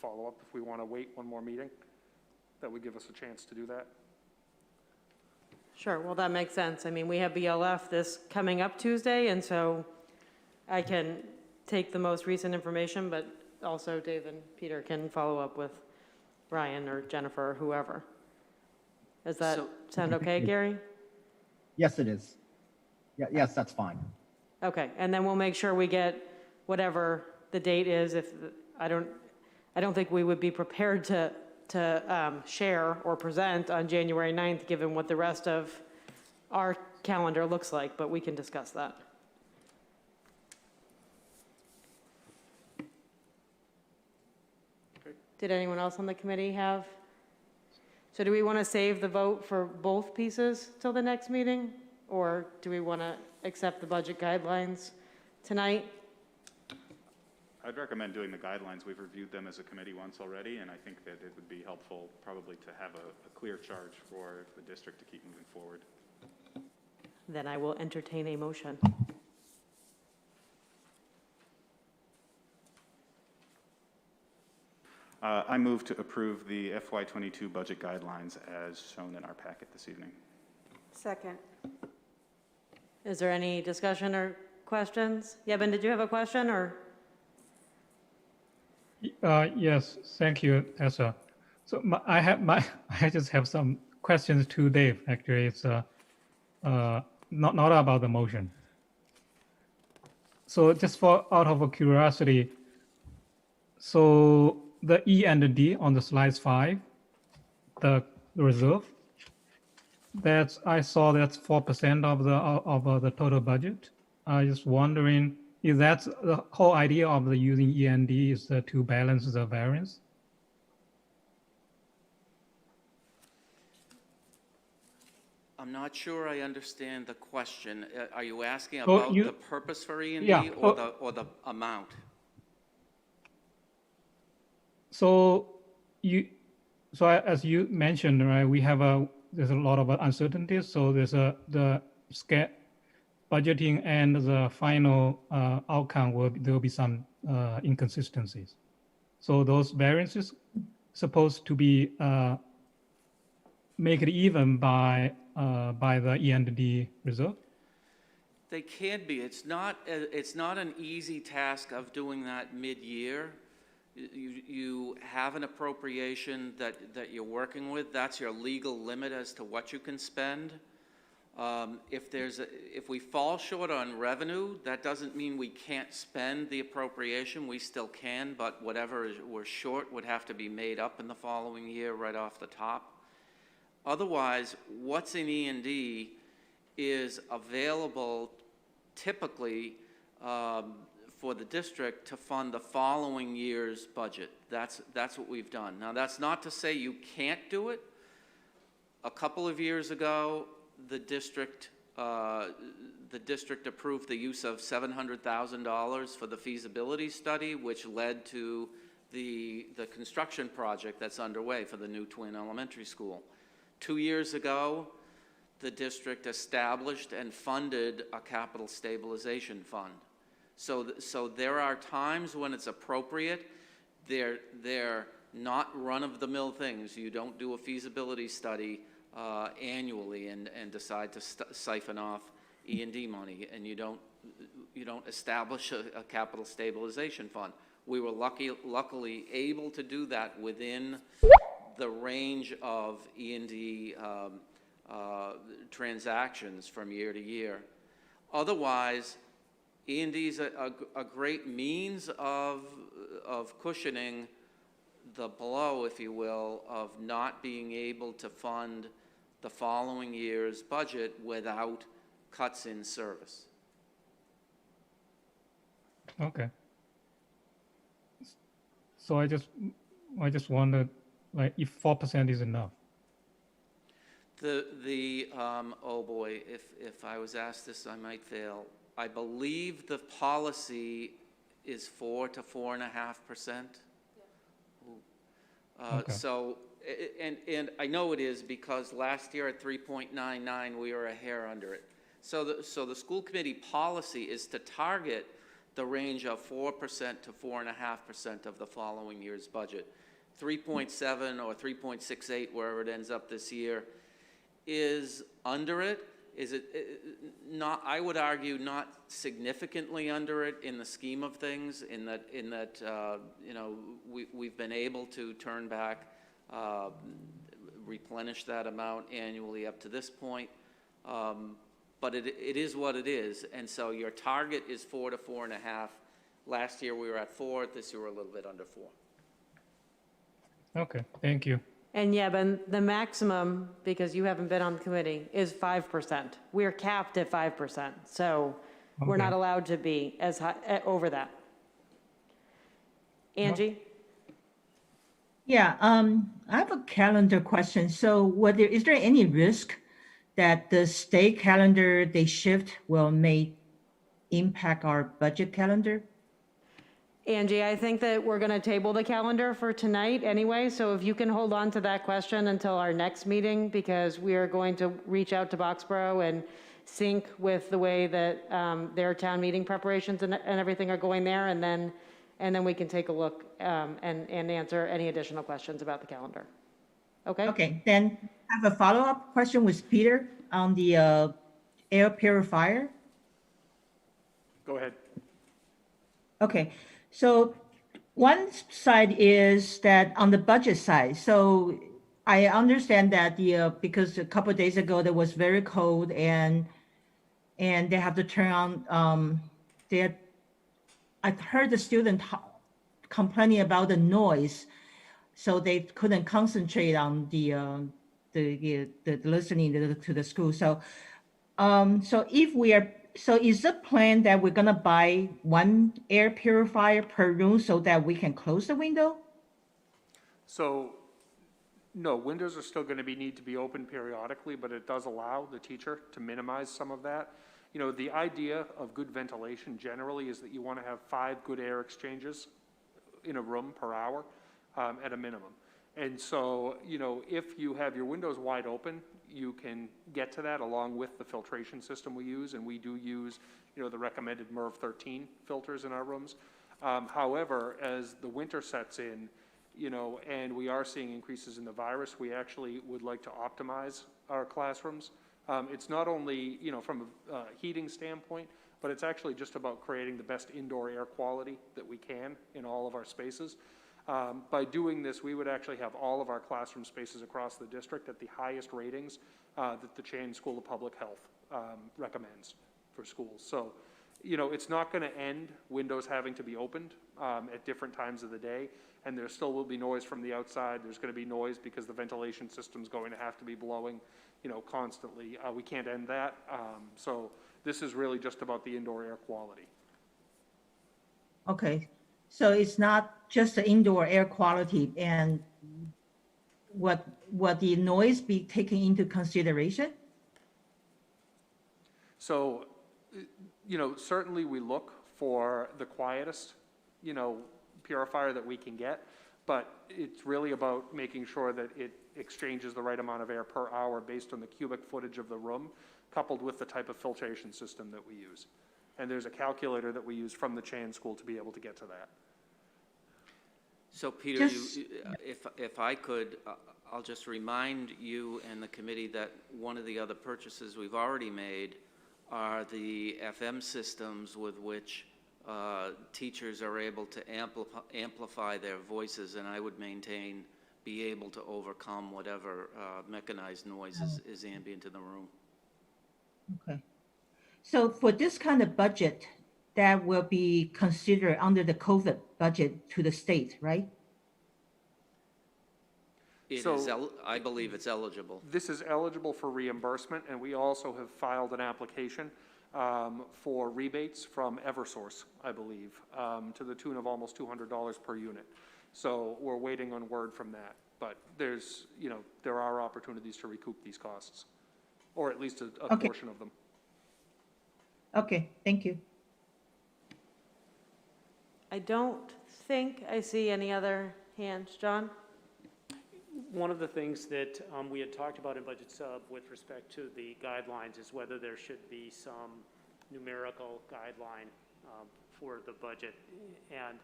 follow up. If we want to wait one more meeting, that would give us a chance to do that. Sure, well, that makes sense. I mean, we have BLF this coming up Tuesday, and so I can take the most recent information, but also Dave and Peter can follow up with Ryan or Jennifer or whoever. Does that sound okay, Gary? Yes, it is. Yeah, yes, that's fine. Okay, and then we'll make sure we get whatever the date is. If I don't think we would be prepared to share or present on January 9th, given what the rest of our calendar looks like, but we can discuss that. Did anyone else on the committee have? So do we want to save the vote for both pieces till the next meeting? Or do we want to accept the budget guidelines tonight? I'd recommend doing the guidelines. We've reviewed them as a committee once already, and I think that it would be helpful probably to have a clear charge for the district to keep moving forward. Then I will entertain a motion. I move to approve the FY22 budget guidelines as shown in our packet this evening. Second. Is there any discussion or questions? Yeben, did you have a question or? Yes, thank you, Tessa. So I just have some questions to Dave. Actually, it's not about the motion. So just for out of curiosity, so the E and D on the slides 5, the reserve, I saw that's 4% of the total budget. I just wondering, is that the whole idea of the using E and D is to balance the variance? I'm not sure I understand the question. Are you asking So about the purpose for E&D Yeah, or the amount? So as you mentioned, right, there's a lot of uncertainties. So there's the budgeting and the final outcome there will be some inconsistencies. So those variances supposed to be make it even by the E&D reserve. They can be. It's not an easy task of doing that mid-year. You have an appropriation that you're working with. That's your legal limit as to what you can spend. If we fall short on revenue, that doesn't mean we can't spend the appropriation. We still can, but whatever we're short would have to be made up in the following year right off the top. Otherwise, what's in E&D is available typically for the district to fund the following year's budget. That's what we've done. Now, that's not to say you can't do it. A couple of years ago, the district approved the use of $700,000 for the feasibility study, which led to the construction project that's underway for the new Twin Elementary School. 2 years ago, the district established and funded a capital stabilization fund. So there are times when it's appropriate. They're not run-of-the-mill things. You don't do a feasibility study annually and decide to siphon off E&D money, and you don't establish a capital stabilization fund. We were luckily able to do that within the range of E&D transactions from year to year. Otherwise, E&D is a great means of cushioning the blow, if you will, of not being able to fund the following year's budget without cuts in service. Okay. So I just wondered, like, if 4% is enough. Oh boy, if I was asked this, I might fail. I believe the policy is 4 to 4.5%. Okay. So, and I know it is because last year at 3.99, we were a hair under it. So the school committee policy is to target the range of 4% to 4.5% of the following year's budget. 3.7 or 3.68, wherever it ends up this year, is under it. Is it not? I would argue not significantly under it in the scheme of things. In that you know, we've been able to turn back, replenish that amount annually up to this point. But it is what it is, and so your target is 4 to 4.5. Last year we were at 4. This year we're a little bit under 4. Okay, thank you. And yeah, but the maximum, because you haven't been on the committee, is 5%. We're capped at 5%, so we're not allowed to be as high, over that. Angie? Yeah, I have a calendar question. So is there any risk that the state calendar they shift may impact our budget calendar? Angie, I think that we're going to table the calendar for tonight anyway, so if you can hold on to that question until our next meeting, because we are going to reach out to Boxborough and sync with the way that their town meeting preparations and everything are going there, and then and then we can take a look and answer any additional questions about the calendar. Okay? Okay, then I have a follow-up question with Peter on the air purifier. Go ahead. Okay, so one side is that on the budget side, so I understand that because a couple of days ago there was very cold and they have to turn on I heard the student complaining about the noise, so they couldn't concentrate on the listening to the school. So so is the plan that we're gonna buy one air purifier per room so that we can close the window? So, no, windows are still gonna need to be open periodically, but it does allow the teacher to minimize some of that. You know, the idea of good ventilation generally is that you wanna have 5 good air exchanges in a room per hour, at a minimum. And so, you know, if you have your windows wide open, you can get to that along with the filtration system we use, and we do use, you know, the recommended MERV 13 filters in our rooms. However, as the winter sets in, you know, and we are seeing increases in the virus, we actually would like to optimize our classrooms. It's not only, you know, from a heating standpoint, but it's actually just about creating the best indoor air quality that we can in all of our spaces. By doing this, we would actually have all of our classroom spaces across the district at the highest ratings that the Chan School of Public Health recommends for schools. So, you know, it's not going to end windows having to be opened at different times of the day, and there still will be noise from the outside. There's going to be noise because the ventilation system's going to have to be blowing, you know, constantly. We can't end that. So this is really just about the indoor air quality. Okay, so it's not just the indoor air quality, and what the noise be taken into consideration? So, you know, certainly we look for the quietest, you know, purifier that we can get, but it's really about making sure that it exchanges the right amount of air per hour based on the cubic footage of the room, coupled with the type of filtration system that we use. And there's a calculator that we use from the Chan School to be able to get to that. So Peter, if I could, I'll just remind you and the committee that one of the other purchases we've already made are the FM systems with which teachers are able to amplify their voices, and I would maintain be able to overcome whatever mechanized noise is ambient in the room. Okay. So for this kind of budget, that will be considered under the COVID budget to the state, right? I believe it's eligible. This is eligible for reimbursement, and we also have filed an application for rebates from Eversource, I believe, to the tune of almost $200 per unit. So we're waiting on word from that. But there's, you know, there are opportunities to recoup these costs, or at least a portion of them. Okay, thank you. I don't think I see any other hands. John? One of the things that we had talked about in Budget Sub with respect to the guidelines is whether there should be some numerical guideline for the budget. And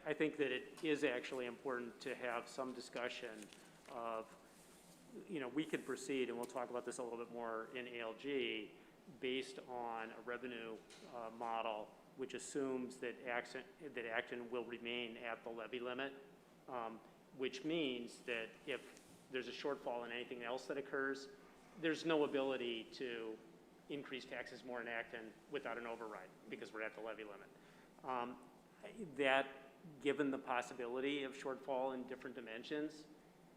I think that it is actually important to have some discussion of, you know, we could proceed, and we'll talk about this a little bit more in ALG, based on a revenue model which assumes that Acton will remain at the levy limit, which means that if there's a shortfall in anything else that occurs, there's no ability to increase taxes more in Acton without an override because we're at the levy limit. That, given the possibility of shortfall in different dimensions,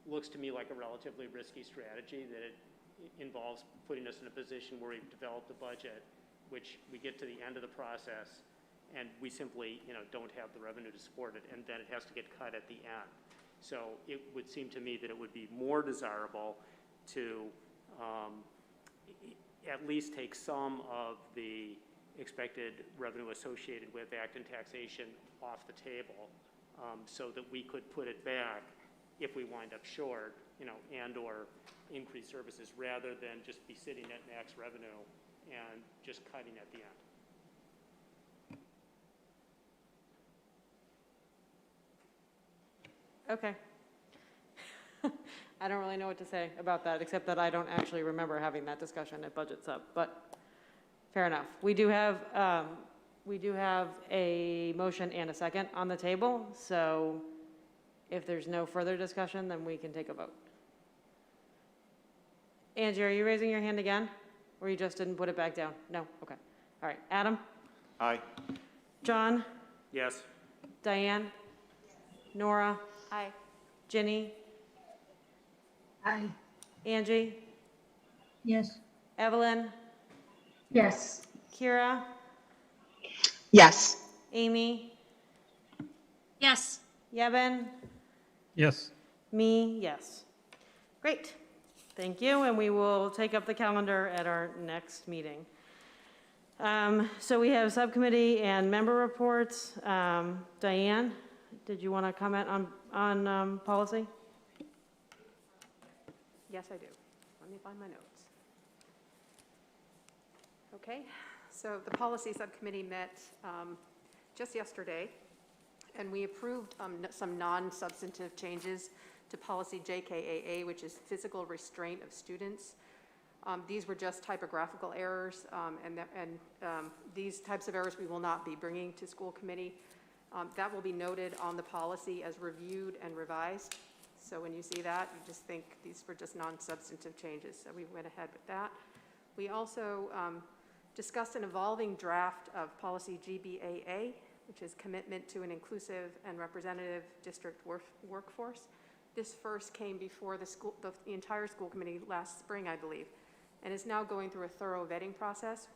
looks to me like a relatively risky strategy, that it involves putting us in a position where we've developed a budget, which we get to the end of the process, and we simply, you know, don't have the revenue to support it, and then it has to get cut at the end. So it would seem to me that it would be more desirable to at least take some of the expected revenue associated with Acton taxation off the table, so that we could put it back if we wind up short, you know, and or increase services, rather than just be sitting at max revenue and just cutting at the end. Okay. I don't really know what to say about that, except that I don't actually remember having that discussion at Budget Sub, but fair enough. We do have a motion and a second on the table, so if there's no further discussion, then we can take a vote. Angie, are you raising your hand again? Or you just didn't put it back down? No? Okay. All right. Adam? Aye. John? Yes. Diane? Nora? Aye. Ginny? Aye. Angie? Yes. Evelyn? Yes. Kira? Yes. Amy? Yes. Yevon? Yes. Me, yes. Great. Thank you, and we will take up the calendar at our next meeting. So we have subcommittee and member reports. Diane, did you want to comment on policy? Yes, I do. Let me find my notes. Okay, so the policy subcommittee met just yesterday, and we approved some non-substantive changes to policy JKAA, which is physical restraint of students. These were just typographical errors, and these types of errors we will not be bringing to school committee. That will be noted on the policy as reviewed and revised. So when you see that, you just think these were just non-substantive changes. So we went ahead with that. We also discussed an evolving draft of policy GBAA, which is commitment to an inclusive and representative district workforce. This first came before the entire school committee last spring, I believe, and is now going through a thorough vetting process.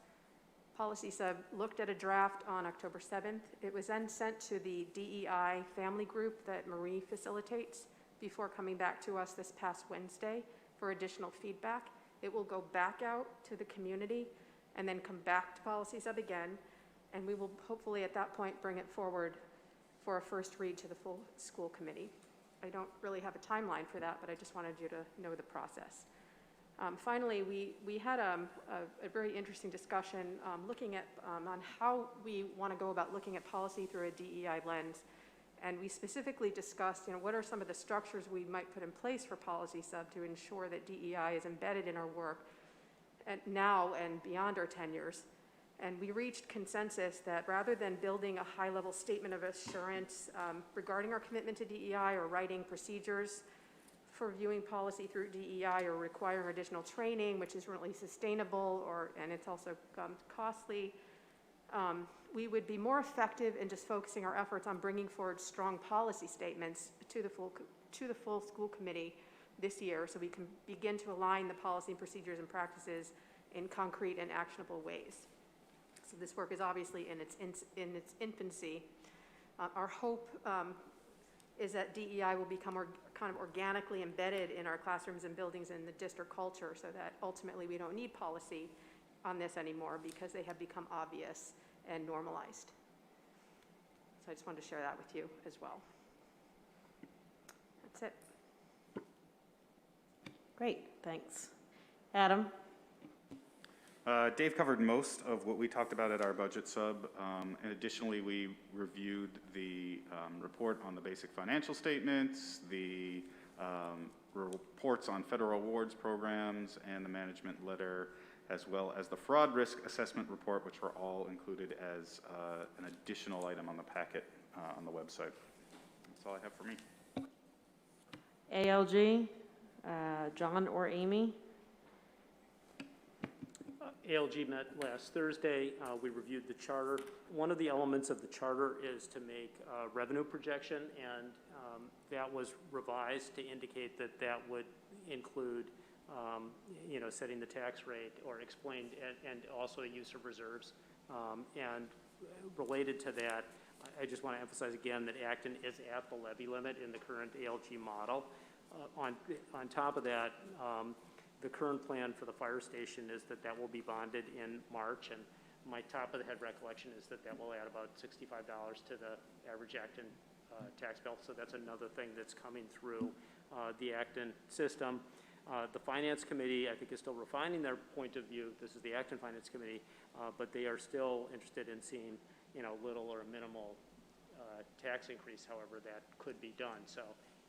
Policy Sub looked at a draft on October 7th. It was then sent to the DEI family group that Marie facilitates before coming back to us this past Wednesday for additional feedback. It will go back out to the community and then come back to Policy Sub again, and we will hopefully at that point bring it forward for a first read to the full school committee. I don't really have a timeline for that, but I just wanted you to know the process. Finally, we had a very interesting discussion looking at on how we want to go about looking at policy through a DEI lens. And we specifically discussed, what are some of the structures we might put in place for Policy Sub to ensure that DEI is embedded in our work now and beyond our tenures. And we reached consensus that rather than building a high-level statement of assurance regarding our commitment to DEI or writing procedures for viewing policy through DEI or requiring additional training, which is really sustainable and it's also costly, we would be more effective in just focusing our efforts on bringing forward strong policy statements to the full school committee this year, so we can begin to align the policy procedures and practices in concrete and actionable ways. So this work is obviously in its infancy. Our hope is that DEI will become kind of organically embedded in our classrooms and buildings and the district culture, so that ultimately we don't need policy on this anymore because they have become obvious and normalized. So I just wanted to share that with you as well. That's it. Great, thanks. Adam? Dave covered most of what we talked about at our budget sub. And additionally, we reviewed the report on the basic financial statements, the reports on federal awards programs, and the management letter, as well as the fraud risk assessment report, which were all included as an additional item on the packet on the website. That's all I have for me. ALG, John or Amy? ALG met last Thursday. We reviewed the charter. One of the elements of the charter is to make a revenue projection, and that was revised to indicate that that would include setting the tax rate or explained, and also use of reserves. And related to that, I just want to emphasize again that Acton is at the levy limit in the current ALG model. On top of that, the current plan for the fire station is that will be bonded in March, and my top of the head recollection is that will add about $65 to the average Acton tax bill. So that's another thing that's coming through the Acton system. The Finance Committee, I think, is still refining their point of view. This is the Acton Finance Committee, but they are still interested in seeing, little or minimal tax increase, however that could be done. So,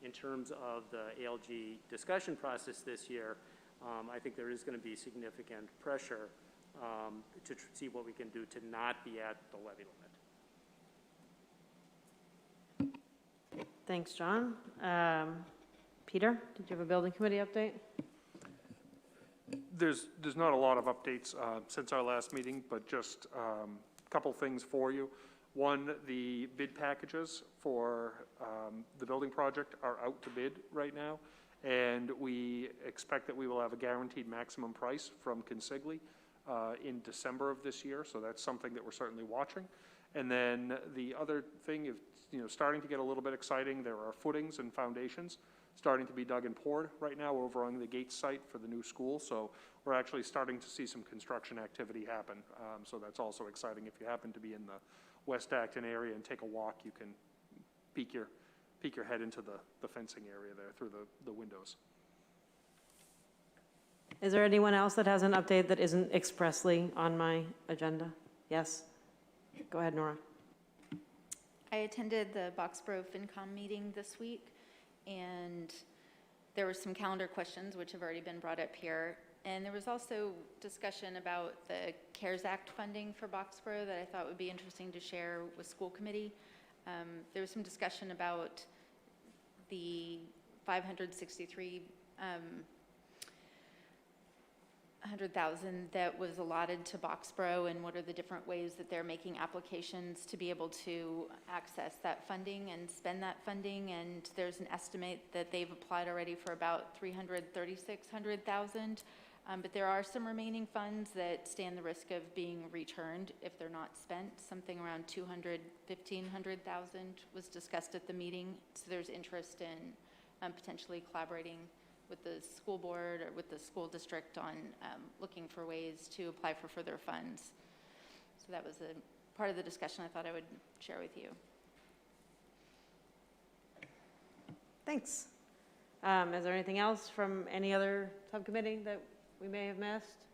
in terms of the ALG discussion process this year, I think there is going to be significant pressure to see what we can do to not be at the levy limit. Thanks, John. Peter, did you have a building committee update? There's not a lot of updates since our last meeting, but just a couple things for you. One, the bid packages for the building project are out to bid right now, and we expect that we will have a guaranteed maximum price from Consigli in December of this year, so that's something that we're certainly watching. And then the other thing is, starting to get a little bit exciting, there are footings and foundations starting to be dug and poured right now over on the Gates site for the new school, so we're actually starting to see some construction activity happen. So that's also exciting. If you happen to be in the West Acton area and take a walk, you can peek your head into the fencing area there through the windows. Is there anyone else that has an update that isn't expressly on my agenda? Yes? Go ahead, Nora. I attended the Boxborough FinCom meeting this week, and there were some calendar questions which have already been brought up here. And there was also discussion about the CARES Act funding for Boxborough that I thought would be interesting to share with school committee. There was some discussion about the 563 100,000 that was allotted to Boxborough, and what are the different ways that they're making applications to be able to access that funding and spend that funding. And there's an estimate that they've applied already for about 336,000, but there are some remaining funds that stand the risk of being returned if they're not spent. Something around 1,500,000 was discussed at the meeting. So there's interest in potentially collaborating with the school board or with the school district on looking for ways to apply for further funds. So that was a part of the discussion I thought I would share with you. Thanks. Is there anything else from any other subcommittee that we may have missed?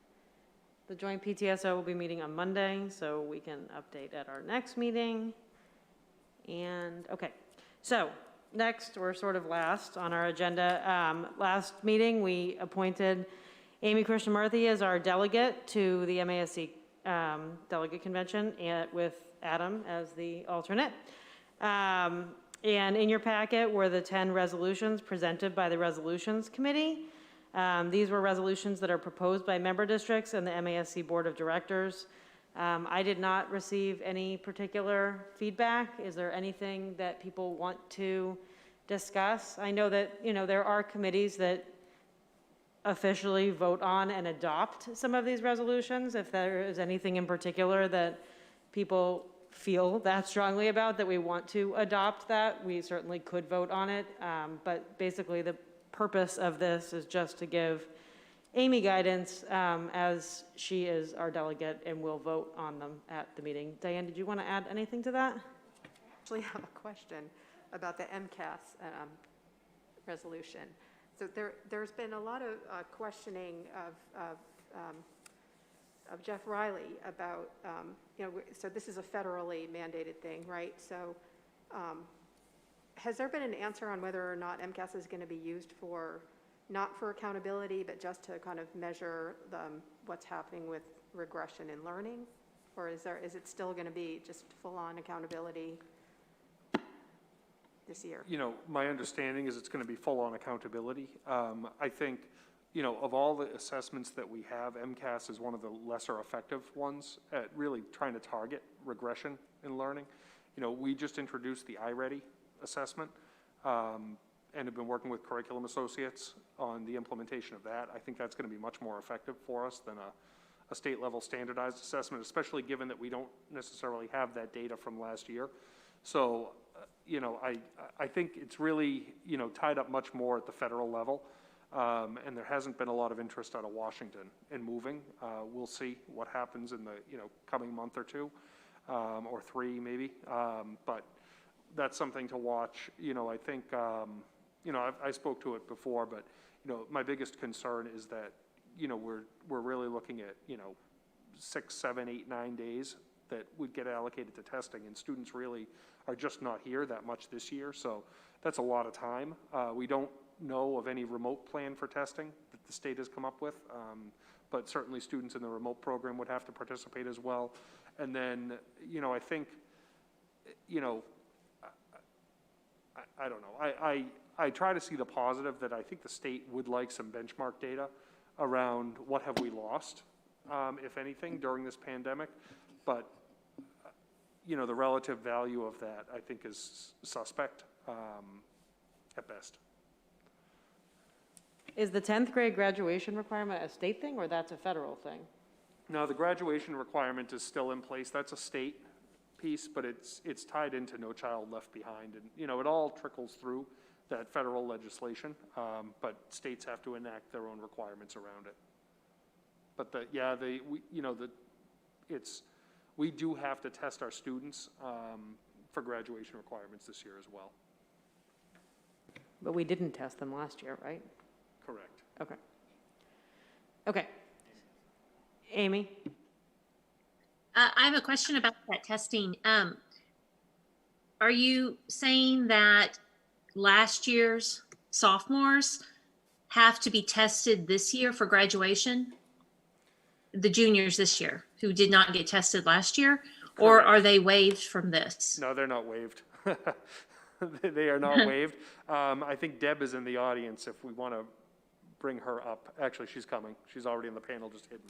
The joint PTSO will be meeting on Monday, so we can update at our next meeting. And okay, so next, or sort of last on our agenda, last meeting we appointed Amy Krishnamurthy as our delegate to the MASC delegate convention, and with Adam as the alternate. And in your packet were the 10 resolutions presented by the resolutions committee. These were resolutions that are proposed by member districts and the MASC board of directors. I did not receive any particular feedback. Is there anything that people want to discuss? I know that, there are committees that officially vote on and adopt some of these resolutions. If there is anything in particular that people feel that strongly about, that we want to adopt that, we certainly could vote on it. But basically the purpose of this is just to give Amy guidance as she is our delegate and will vote on them at the meeting. Diane, did you want to add anything to that? I actually have a question about the MCAS resolution. So there's been a lot of questioning of Jeff Riley about, so this is a federally mandated thing, right? So has there been an answer on whether or not MCAS is going to be used for, not for accountability, but just to kind of measure what's happening with regression in learning? Or is it still going to be just full-on accountability this year? My understanding is it's going to be full-on accountability. I think, of all the assessments that we have, MCAS is one of the lesser effective ones at really trying to target regression in learning. We just introduced the iReady assessment and have been working with Curriculum Associates on the implementation of that. I think that's going to be much more effective for us than a state-level standardized assessment, especially given that we don't necessarily have that data from last year. So, I think it's really, tied up much more at the federal level, and there hasn't been a lot of interest out of Washington in moving. We'll see what happens in the, coming month or two, or three maybe, but that's something to watch. I think, I spoke to it before, but, my biggest concern is that, we're really looking at, 6, 7, 8, 9 days that would get allocated to testing, and students really are just not here that much this year, so that's a lot of time. We don't know of any remote plan for testing that the state has come up with, but certainly students in the remote program would have to participate as well. And then, you know, I think, you know, I don't know. I try to see the positive that I think the state would like some benchmark data around what have we lost, if anything, during this pandemic. But, you know, the relative value of that, I think, is suspect at best. Is the 10th grade graduation requirement a state thing, or that's a federal thing? No, the graduation requirement is still in place. That's a state piece, but it's tied into No Child Left Behind. And, you know, it all trickles through that federal legislation, but states have to enact their own requirements around it. But we do have to test our students for graduation requirements this year as well. But we didn't test them last year, right? Correct. Okay. Okay. Amy? I have a question about that testing. Are you saying that last year's sophomores have to be tested this year for graduation? The juniors this year who did not get tested last year? Or Correct. are they waived from this? No, they're not waived. They are not waived. I think Deb is in the audience if we want to bring her up. Actually, she's coming. She's already in the panel, just hidden.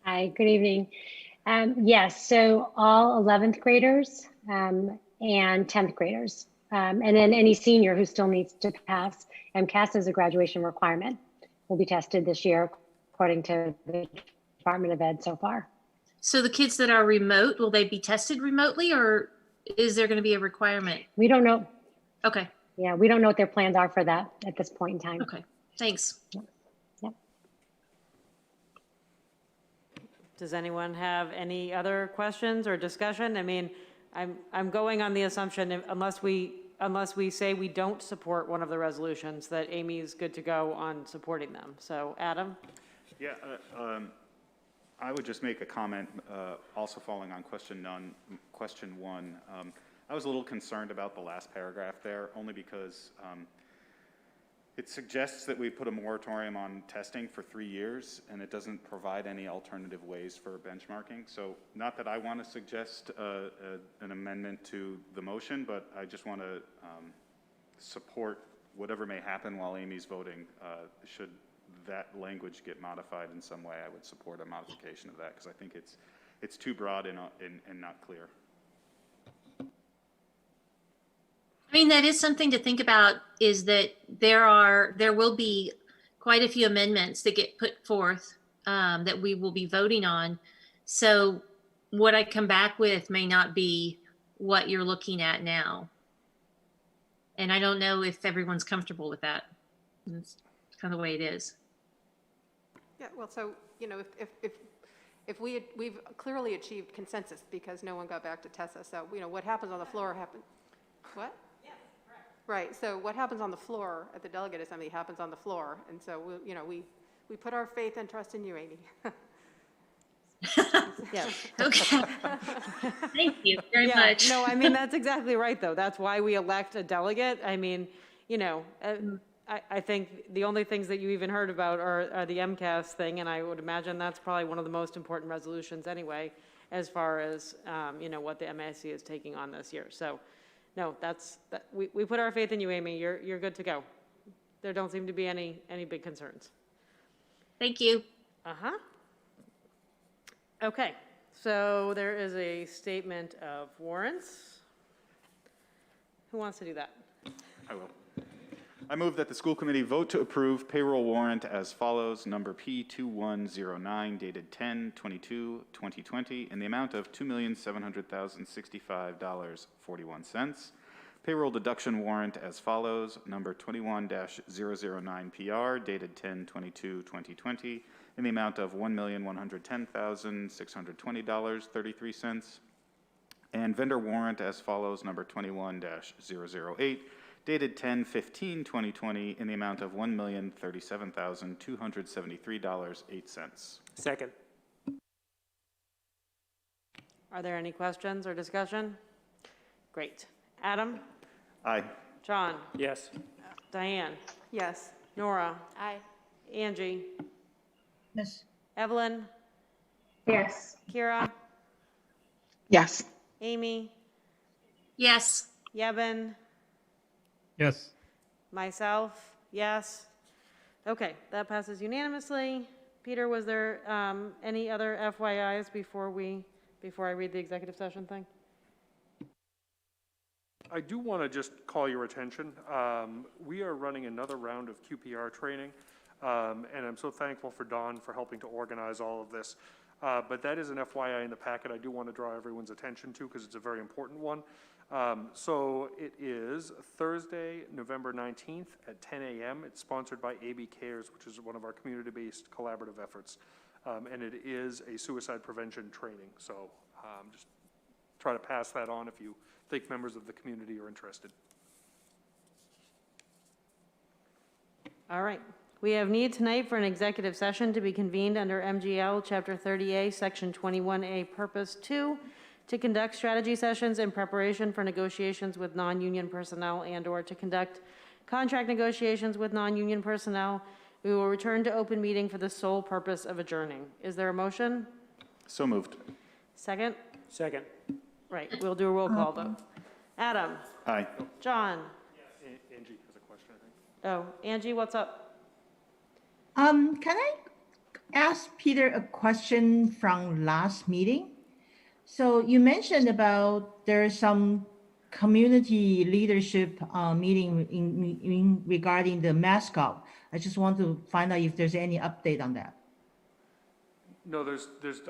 Hi, good evening. Yes, so all 11th graders and 10th graders, and then any senior who still needs to pass MCAS as a graduation requirement will be tested this year, according to the Department of Ed so far. So the kids that are remote, will they be tested remotely, or is there going to be a requirement? We don't know. Okay. Yeah, we don't know what their plans are for that at this point in time. Okay, thanks. Yep. Does anyone have any other questions or discussion? I mean, I'm going on the assumption unless we say we don't support one of the resolutions, that Amy's good to go on supporting them. So, Adam? Yeah, I would just make a comment, also following on question one. I was a little concerned about the last paragraph there, only because it suggests that we put a moratorium on testing for 3 years, and it doesn't provide any alternative ways for benchmarking. So, not that I want to suggest an amendment to the motion, but I just want to support whatever may happen while Amy's voting. Should that language get modified in some way, I would support a modification of that, because I think it's too broad and not clear. I mean, that is something to think about, is that there will be quite a few amendments that get put forth that we will be voting on. So what I come back with may not be what you're looking at now. And I don't know if everyone's comfortable with that. It's kind of the way it is. Yeah, well, so, you know, if we've clearly achieved consensus because no one got back to Tessa, so, you know, what happens on the floor happens. What? Yes, correct. Right, so what happens on the floor at the delegate assembly happens on the floor, and so, we put our faith and trust in you, Amy. Yes. Okay. Thank you very much. No, I mean, that's exactly right, though. That's why we elect a delegate. I mean, you know, I think the only things that you even heard about are the MCAS thing, and I would imagine that's probably one of the most important resolutions anyway, as far as, you know, what the MASC is taking on this year. So, no, we put our faith in you, Amy. You're good to go. There don't seem to be any big concerns. Thank you. Uh-huh. Okay, so there is a statement of warrants. Who wants to do that? I will. I move that the school committee vote to approve payroll warrant as follows, number P2109, dated 10/22/2020, in the amount of $2,700,065.41. Payroll deduction warrant as follows, number 21-009PR, dated 10/22/2020, in the amount of $1,110,620.33. And vendor warrant as follows, number 21-008, dated 10/15/2020, in the amount of $1,037,273.08. Second. Are there any questions or discussion? Great. Adam? Aye. John? Yes. Diane? Yes. Nora? Aye. Angie? Yes. Evelyn? Yes. Kira? Yes. Amy? Yes. Yeben? Yes. Myself? Yes. Okay, that passes unanimously. Peter, was there any other FYIs before I read the executive session thing? I do want to just call your attention. We are running another round of QPR training, and I'm so thankful for Dawn for helping to organize all of this. But that is an FYI in the packet I do want to draw everyone's attention to because it's a very important one. So it is Thursday, November 19th at 10 a.m. It's sponsored by AB Cares, which is one of our community-based collaborative efforts. And it is a suicide prevention training. So just try to pass that on if you think members of the community are interested. All right. We have need tonight for an executive session to be convened under MGL Chapter 30A, Section 21A, Purpose 2, to conduct strategy sessions in preparation for negotiations with non-union personnel and/or to conduct contract negotiations with non-union personnel. We will return to open meeting for the sole purpose of adjourning. Is there a motion? So moved. Second? Second. Right, we'll do a roll call vote. Adam? Aye. John? Angie has a question, I think. Oh, Angie, what's up? Can I ask Peter a question from last meeting? So you mentioned about there's some community leadership meeting in regarding the mascot. I just want to find out if there's any update on that. No,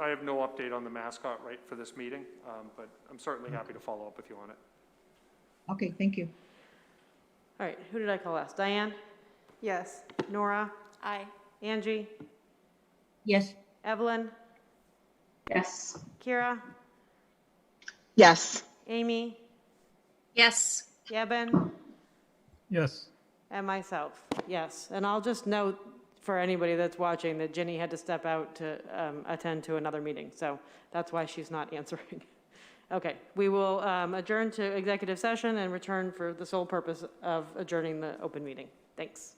I have no update on the mascot right for this meeting, but I'm certainly happy to follow up with you on it. Okay, thank you. All right, who did I call last? Diane? Yes. Nora? Aye. Angie? Yes. Evelyn? Yes. Kira? Yes. Amy? Yes. Yeben? Yes. And myself, yes. And I'll just note for anybody that's watching that Ginny had to step out to attend to another meeting. So that's why she's not answering. Okay, we will adjourn to executive session and return for the sole purpose of adjourning the open meeting. Thanks.